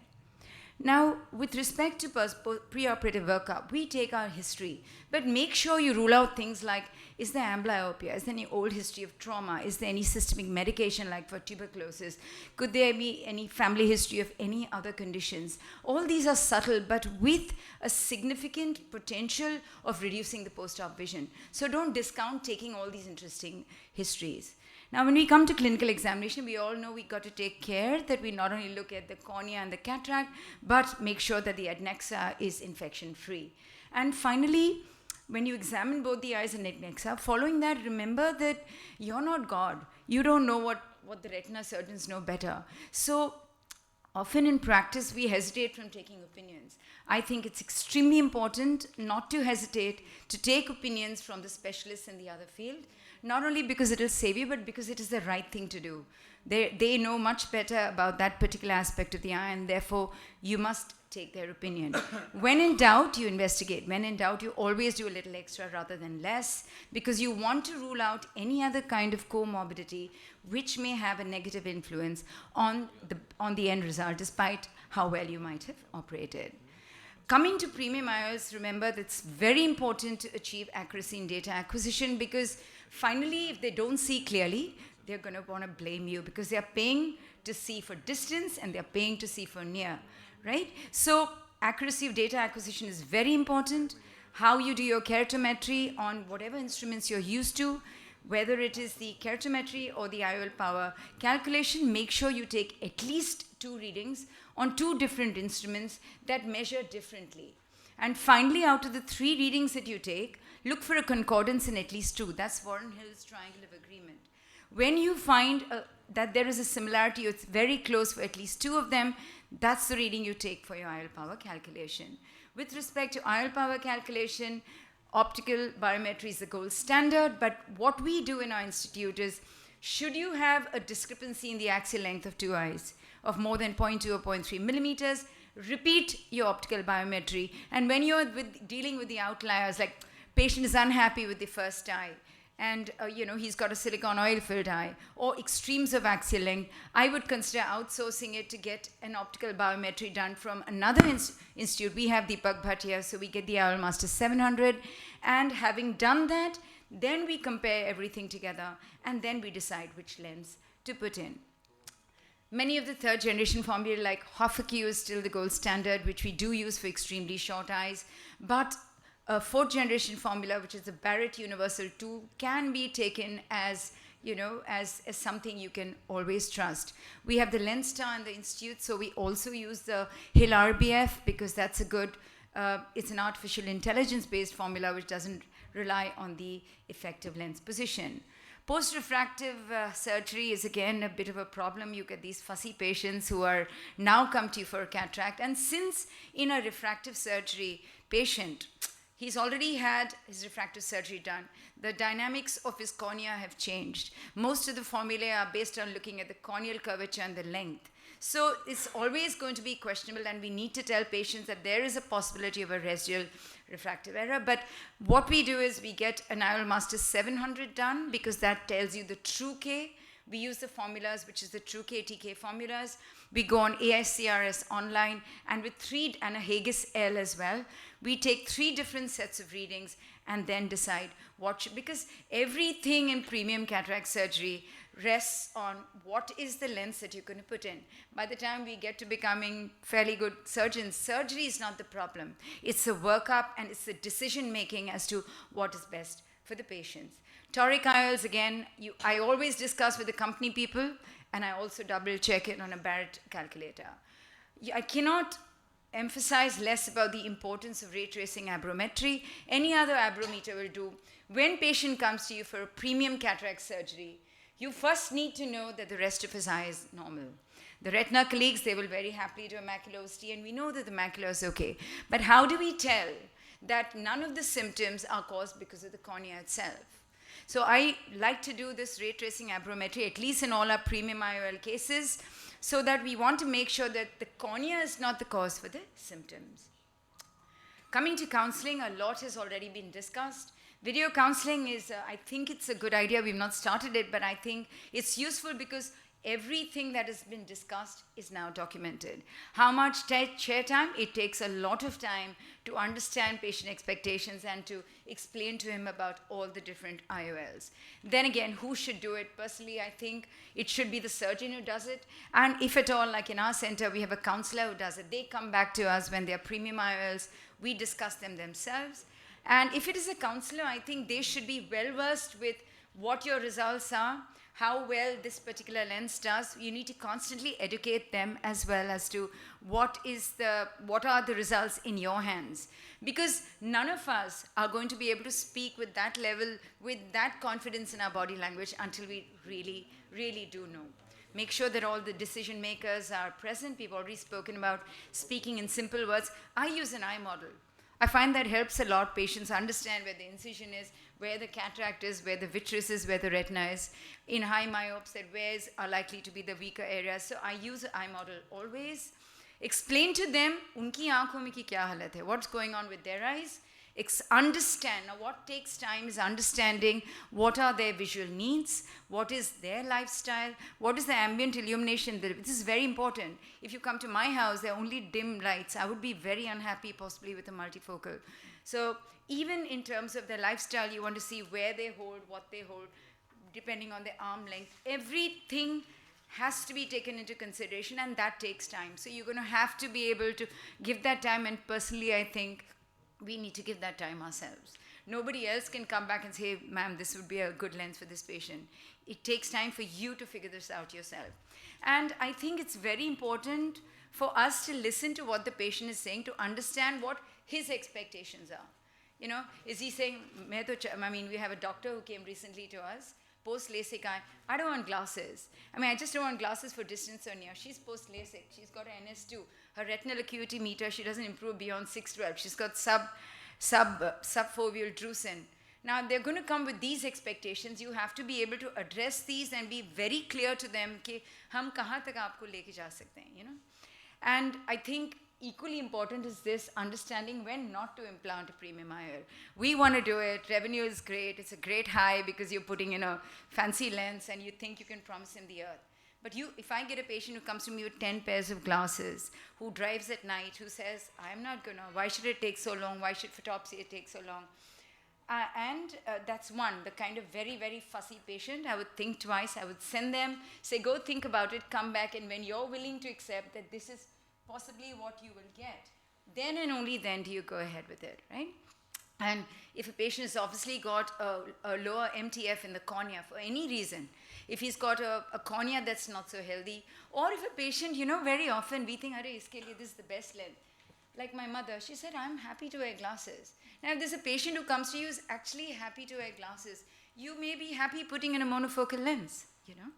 Now, with respect to preoperative workup, we take our history, but make sure you rule out things like, is there amblyopia? Is there any old history of trauma? Is there any systemic medication like for tuberculosis? Could there be any family history of any other conditions? All these are subtle, but with a significant potential of reducing the post-op vision. So don't discount taking all these interesting histories. Now, when we come to clinical examination, we all know we got to take care that we not only look at the cornea and the cataract, but make sure that the adnexa is infection-free. And finally, when you examine both the eyes and adnexa, following that, remember that you're not God. You don't know what the retina surgeons know better. So often in practice, we hesitate from taking opinions. I think it's extremely important not to hesitate to take opinions from the specialists in the other field, not only because it will save you, but because it is the right thing to do. They know much better about that particular aspect of the eye, and therefore you must take their opinion. When in doubt, you investigate. When in doubt, you always do a little extra rather than less, because you want to rule out any other kind of comorbidity which may have a negative influence on the end result, despite how well you might have operated. Coming to premium IOLs, remember that it's very important to achieve accuracy in data acquisition, because finally, if they don't see clearly, they're going to want to blame you, because they are paying to see for distance and they're paying to see for near, right? So accuracy of data acquisition is very important. How you do your keratometry on whatever instruments you're used to, whether it is the keratometry or the IOL power calculation, make sure you take at least 2 readings on 2 different instruments that measure differently. And finally, out of the 3 readings that you take, look for a concordance in at least 2. That's Warren Hill's triangle of agreement. When you find that there is a similarity, it's very close for at least 2 of them, that's the reading you take for your IOL power calculation. With respect to IOL power calculation, optical biometry is the gold standard, but what we do in our institute is, should you have a discrepancy in the axial length of 2 eyes of more than 0.2 or 0.3 millimeters, repeat your optical biometry. And when you're dealing with the outliers, like patient is unhappy with the first eye, and he's got a silicone oil-filled eye, or extremes of axial length, I would consider outsourcing it to get an optical biometry done from another institute. We have Deepak Bhatt here, so we get the IOL Master 700, and having done that, then we compare everything together, and then we decide which lens to put in. Many of the 3rd generation formulae like Hoffe-Q is still the gold standard, which we do use for extremely short eyes, but a 4th generation formula, which is the Barrett Universal 2, can be taken as something you can always trust. We have the Lens Star in the institute, so we also use the Hill RBF, because that's a good, it's an artificial intelligence-based formula which doesn't rely on the effective lens position. Post-refractive surgery is again a bit of a problem. You get these fussy patients who are now come to you for a cataract, and since in a refractive surgery patient, he's already had his refractive surgery done, the dynamics of his cornea have changed. Most of the formulae are based on looking at the corneal curvature and the length. So it's always going to be questionable, and we need to tell patients that there is a possibility of a residual refractive error. But what we do is we get an IOL Master 700 done, because that tells you the true K. We use the formulas, which is the true KTK formulas. We go on AICRS online, and with 3 and a Haggis L as well, we take 3 different sets of readings and then decide what should, because everything in premium cataract surgery rests on what is the lens that you're going to put in. By the time we get to becoming fairly good surgeons, surgery is not the problem. It's the workup and it's the decision making as to what is best for the patients. Toric IOLs, again, I always discuss with the company people, and I also double check it on a Barrett calculator. I cannot emphasize less about the importance of ray tracing abrometry. Any other abrometer will do. When patient comes to you for a premium cataract surgery, you first need to know that the rest of his eye is normal. The retina colleagues, they will very happily do a macular OCT, and we know that the macula is okay. But how do we tell that none of the symptoms are caused because of the cornea itself? So I like to do this ray tracing abrometry, at least in all our premium IOL cases, so that we want to make sure that the cornea is not the cause for the symptoms. Coming to counseling, a lot has already been discussed. Video counseling is, I think it's a good idea. We've not started it, but I think it's useful because Everything that has been discussed is now documented. How much chair time? It takes a lot of time to understand patient expectations and to explain to him about all the different IOLs. Then again, who should do it? Personally, I think it should be the surgeon who does it. And if at all, like in our center, we have a counselor who does it. They come back to us when they are premium IOLs. We discuss them themselves. And if it is a counselor, I think they should be well versed with what your results are, how well this particular lens does. You need to constantly educate them as well as to what are the results in your hands. Because none of us are going to be able to speak with that level, with that confidence in our body language until we really, really do know. Make sure that all the decision makers are present. We've already spoken about speaking in simple words. I use an eye model. I find that helps a lot. Patients understand where the incision is, where the cataract is, where the vitreous is, where the retina is. In high myopes, that where's are likely to be the weaker areas. So I use an eye model always. Explain to them, unki aankhon mein ki kya halat hai, what's going on with their eyes. Understand. Now what takes time is understanding what are their visual needs, what is their lifestyle, what is the ambient illumination. This is very important. If you come to my house, there are only dim lights. I would be very unhappy possibly with a multifocal. So even in terms of their lifestyle, you want to see where they hold, what they hold, depending on their arm length. Everything has to be taken into consideration, and that takes time. So you're going to have to be able to give that time, and personally I think we need to give that time ourselves. Nobody else can come back and say, ma'am, this would be a good lens for this patient. It takes time for you to figure this out yourself. And I think it's very important for us to listen to what the patient is saying, to understand what his expectations are. You know, is he saying, I mean, we have a doctor who came recently to us, post-LASIK eye. I don't want glasses. I mean, I just don't want glasses for distance or near. She's post-LASIK. She's got an NS2. Her retinal acuity meter, she doesn't improve beyond 612. She's got subfoveal drusen. Now, they're going to come with these expectations. You have to be able to address these and be very clear to them कि हम कहाँ तक आपको लेके जा सकते हैं, you know. And I think equally important is this understanding when not to implant a premium IOL. We want to do it. Revenue is great. It's a great high because you're putting in a fancy lens and you think you can promise him the earth. But if I get a patient who comes to me with 10 pairs of glasses, who drives at night, who says, I'm not gonna, why should it take so long? Why should photopsia take so long? That's one, the kind of very, very fussy patient. I would think twice. I would send them, say, go think about it, come back, and when you're willing to accept that this is possibly what you will get, then and only then do you go ahead with it, right? And if a patient has obviously got a lower MTF in the cornea for any reason, if he's got a cornea that's not so healthy, or if a patient, you know, very often we think, this is the best lens. Like my mother, she said, I'm happy to wear glasses. Now, if there's a patient who comes to you who's actually happy to wear glasses, you may be happy putting in a monofocal lens, you know.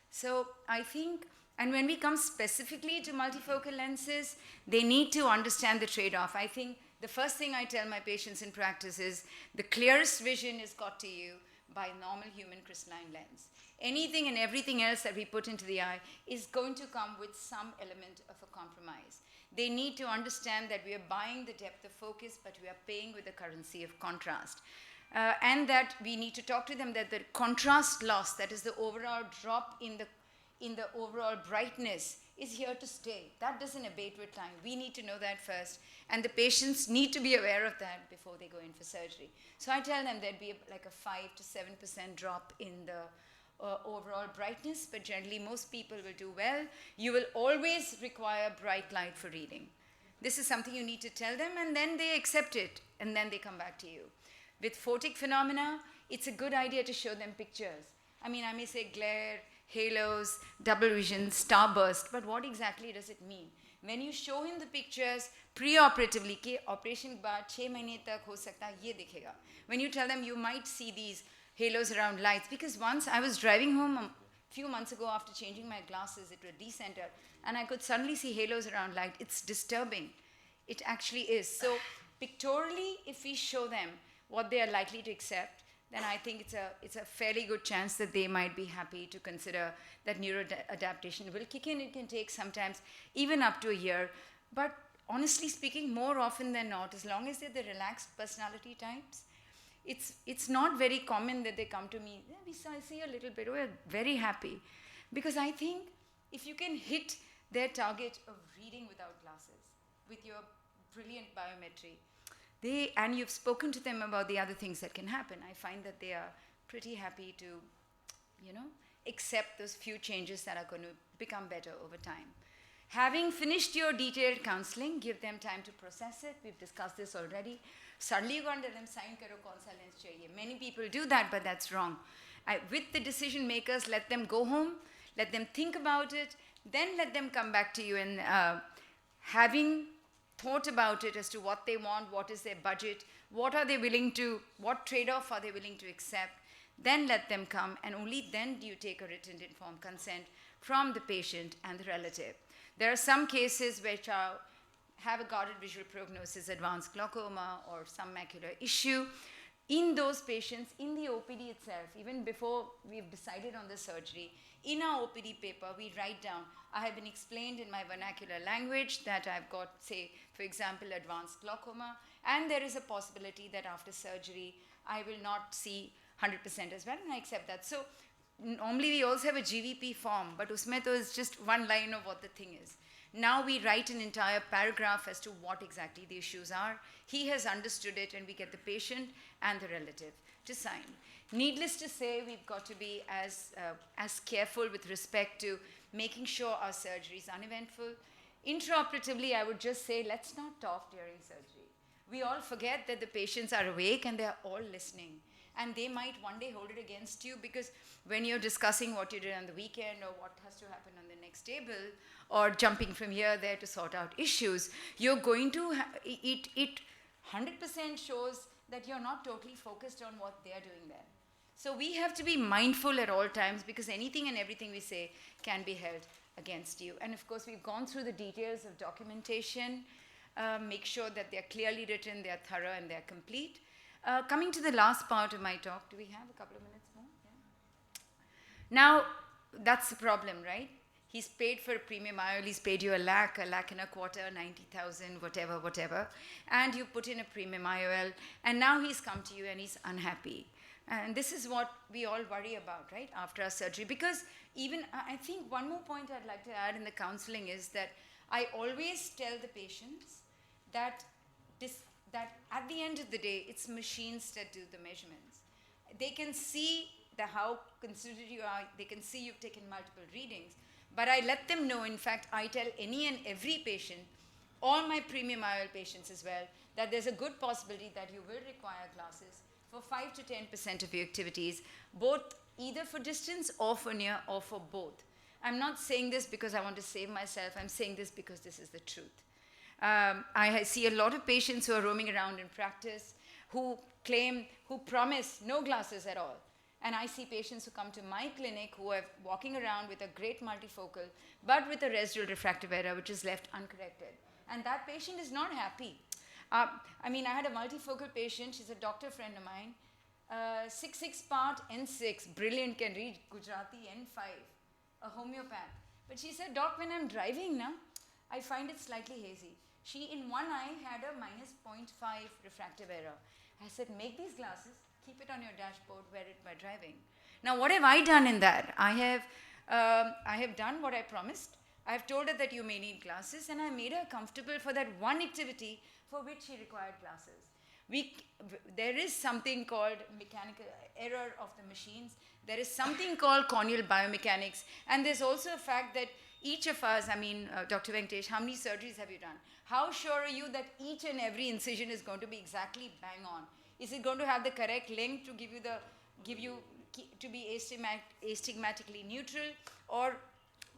So I think, and when we come specifically to multifocal lenses, they need to understand the trade-off. I think the first thing I tell my patients in practice is the clearest vision is got to you by normal human crystalline lens. Anything and everything else that we put into the eye is going to come with some element of a compromise. They need to understand that we are buying the depth of focus, but we are paying with the currency of contrast. And that we need to talk to them that the contrast loss, that is the overall drop in the overall brightness, is here to stay. That doesn't abate with time. We need to know that first. And the patients need to be aware of that before they go in for surgery. So I tell them there'd be like a 5 to 7% drop in the overall brightness, but generally most people will do well. You will always require bright light for reading. This is something you need to tell them, and then they accept it, and then they come back to you. With photic phenomena, it's a good idea to show them pictures. I mean, I may say glare, halos, double vision, starburst, but what exactly does it mean? When you show him the pictures pre-operatively, कि operation के बाद 6 महीने तक हो सकता है ये दिखेगा. When you tell them you might see these halos around lights, because once I was driving home a few months ago after changing my glasses, it was decenter, and I could suddenly see halos around light. It's disturbing. It actually is. So pictorially, if we show them what they are likely to accept, then I think it's a fairly good chance that they might be happy to consider that neuroadaptation will kick in. It can take sometimes even up to a year. But honestly speaking, more often than not, as long as they're the relaxed personality types, it's not very common that they come to me, we see a little bit, we're very happy. Because I think if you can hit their target of reading without glasses with your brilliant biometry, and you've spoken to them about the other things that can happen, I find that they are pretty happy to, accept those few changes that are going to become better over time. Having finished your detailed counseling, give them time to process it. We've discussed this already. Suddenly you can't tell them, sign karo, kaun sa lens chahiye. Many people do that, but that's wrong. With the decision makers, let them go home, let them think about it, then let them come back to you and having thought about it as to what they want, what is their budget, what trade-off are they willing to accept, then let them come, and only then do you take a written informed consent from the patient and the relative. There are some cases which have a guarded visual prognosis, advanced glaucoma, or some macular issue. In those patients, in the OPD itself, even before we've decided on the surgery, in our OPD paper, we write down, I have been explained in my vernacular language that I've got, say, for example, advanced glaucoma, and there is a possibility that after surgery, I will not see 100% as well, and I accept that. So normally we also have a GVP form, but usme to is just one line of what the thing is. Now we write an entire paragraph as to what exactly the issues are. He has understood it, and we get the patient and the relative to sign. Needless to say, we've got to be as careful with respect to making sure our surgery is uneventful. Intraoperatively, I would just say, let's not talk during surgery. We all forget that the patients are awake and they're all listening. And they might one day hold it against you, because when you're discussing what you did on the weekend or what has to happen on the next table, or jumping from here there to sort out issues, you're going to it 100% shows that you're not totally focused on what they're doing there. So we have to be mindful at all times, because anything and everything we say can be held against you. And of course, we've gone through the details of documentation. Make sure that they're clearly written, they're thorough, and they're complete. Coming to the last part of my talk, do we have a couple of minutes more? Yeah. Now, that's the problem, right? He's paid for a premium IOL, he's paid you $1.25 90,000, whatever, and you put in a premium IOL, and now he's come to you and he's unhappy. And this is what we all worry about, right, after our surgery. Because even, I think one more point I'd like to add in the counseling is that I always tell the patients that at the end of the day, it's machines that do the measurements. They can see how considerate you are, they can see you've taken multiple readings, but I let them know, in fact, I tell any and every patient, all my premium IOL patients as well, that there's a good possibility that you will require glasses for 5 to 10% of your activities, both either for distance or for near or for both. I'm not saying this because I want to save myself, I'm saying this because this is the truth. I see a lot of patients who are roaming around in practice who promise no glasses at all. And I see patients who come to my clinic who are walking around with a great multifocal, but with a residual refractive error which is left uncorrected. And that patient is not happy. I had a multifocal patient, she's a doctor friend of mine, 6/6 part N6, brilliant, can read Gujarati N5, a homeopath. But she said, Doc, when I'm driving now, I find it slightly hazy. She, in one eye, had a -0.5 refractive error. I said, make these glasses, keep it on your dashboard, wear it by driving. Now, what have I done in that? I have done what I promised. I have told her that you may need glasses, and I made her comfortable for that one activity for which she required glasses. There is something called mechanical error of the machines. There is something called corneal biomechanics. And there's also a fact that each of us, Dr. Venkatesh, how many surgeries have you done? How sure are you that each and every incision is going to be exactly bang on? Is it going to have the correct length to to be astigmatically neutral? Or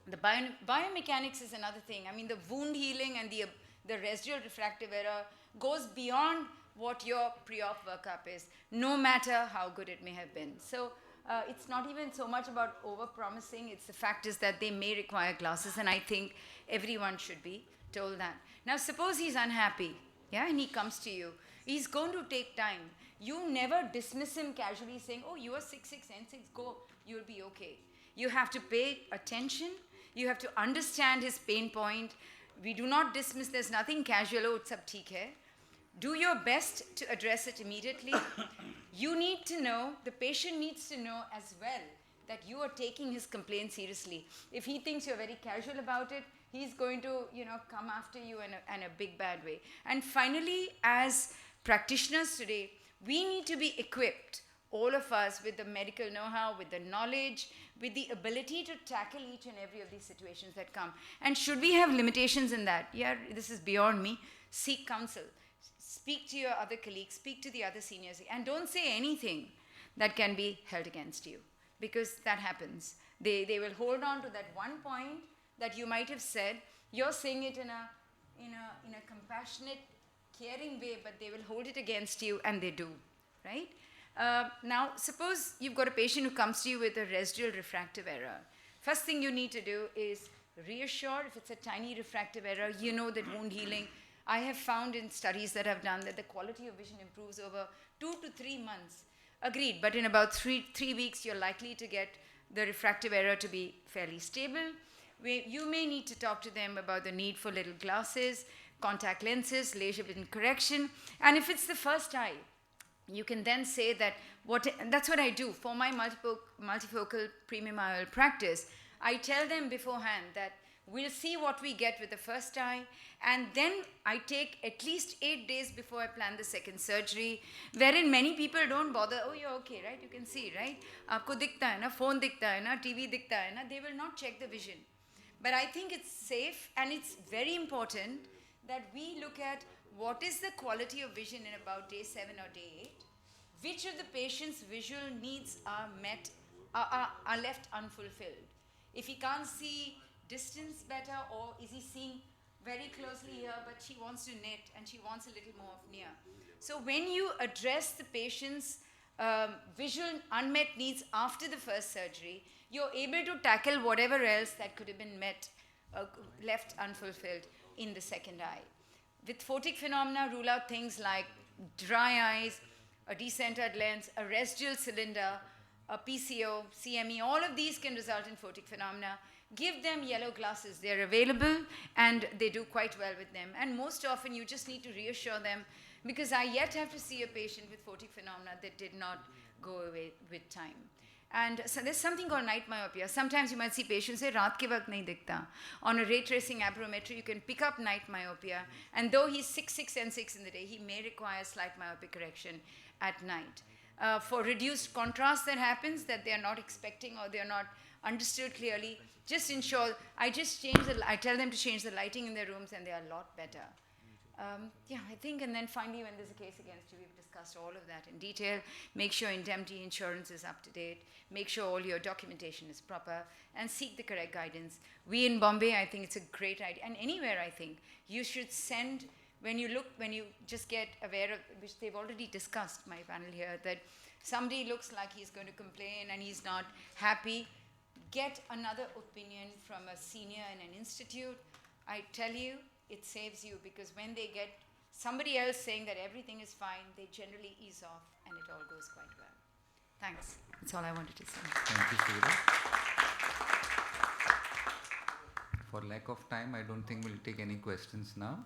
the biomechanics is another thing. The wound healing and the residual refractive error goes beyond what your pre-op workup is, no matter how good it may have been. So it's not even so much about over-promising, it's the fact is that they may require glasses, and I think everyone should be told that. Now suppose he's unhappy, and he comes to you. He's going to take time. You never dismiss him casually saying, oh, you are 6/6 N6, go, you'll be okay. You have to pay attention, you have to understand his pain point. We do not dismiss, there's nothing casual, oh, it's sab theek hai. Do your best to address it immediately. You need to know, the patient needs to know as well, that you are taking his complaint seriously. If he thinks you're very casual about it, he's going to, come after you in a big bad way. And finally, as practitioners today, we need to be equipped, all of us, with the medical know-how, with the knowledge, with the ability to tackle each and every of these situations that come. And should we have limitations in that? Yeah, this is beyond me. Seek counsel. Speak to your other colleagues, speak to the other seniors, and don't say anything that can be held against you, because that happens. They will hold on to that one point that you might have said. You're saying it in a compassionate, caring way, but they will hold it against you, and they do, right? Now, suppose you've got a patient who comes to you with a residual refractive error. First thing you need to do is reassure. If it's a tiny refractive error, you know that wound healing. I have found in studies that I've done that the quality of vision improves over 2 to 3 months. Agreed, but in about 3 weeks, you're likely to get the refractive error to be fairly stable. You may need to talk to them about the need for little glasses, contact lenses, laser vision correction, and if it's the first eye, you can then say that that's what I do for my multifocal premium IOL practice. I tell them beforehand that we'll see what we get with the first eye, and then I take at least 8 days before I plan the second surgery, wherein many people don't bother. Oh, you're okay, right? You can see, right? Aapko dikhta hai na, phone dikhta hai na, TV dikhta hai na. They will not check the vision. But I think it's safe and it's very important that we look at what is the quality of vision in about day 7 or day 8, which of the patient's visual needs are met, are left unfulfilled. If he can't see distance better, or is he seeing very closely here, but she wants to knit and she wants a little more of near. So when you address the patient's visual unmet needs after the first surgery, you're able to tackle whatever else that could have been left unfulfilled in the second eye. With photic phenomena, rule out things like dry eyes, a decentered lens, a residual cylinder, a PCO, CME. All of these can result in photic phenomena. Give them yellow glasses. They're available and they do quite well with them. And most often you just need to reassure them, because I yet have to see a patient with photic phenomena that did not go away with time. And so there's something called night myopia. Sometimes you might see patients say, raat ke waqt nahi dikhta. On a ray tracing aberrometry, you can pick up night myopia. And though he's 6 and 6 in the day, he may require slight myopic correction at night. For reduced contrast that happens, that they are not expecting or they are not understood clearly, just ensure, I tell them to change the lighting in their rooms, and they are a lot better. I think, and then finally, when there's a case against you, we've discussed all of that in detail. Make sure indemnity insurance is up to date. Make sure all your documentation is proper, and seek the correct guidance. We in Bombay, I think it's a great idea, and anywhere, I think, you should send, when you just get aware of, which they've already discussed, my panel here, that somebody looks like he's going to complain and he's not happy, get another opinion from a senior in an institute. I tell you, it saves you, because when they get somebody else saying that everything is fine, they generally ease off and it all goes quite well. Thanks. That's all I wanted to say. Thank you, Sudha. For lack of time, I don't think we'll take any questions now.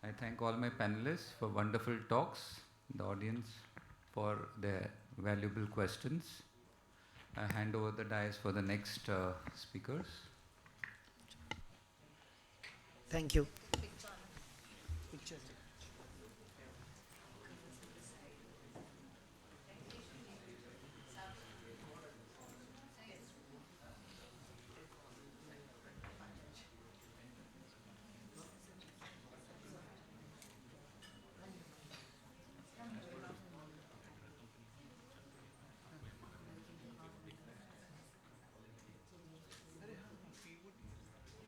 I thank all my panelists for wonderful talks, the audience for their valuable questions. I hand over the dais for the next speakers. Thank you.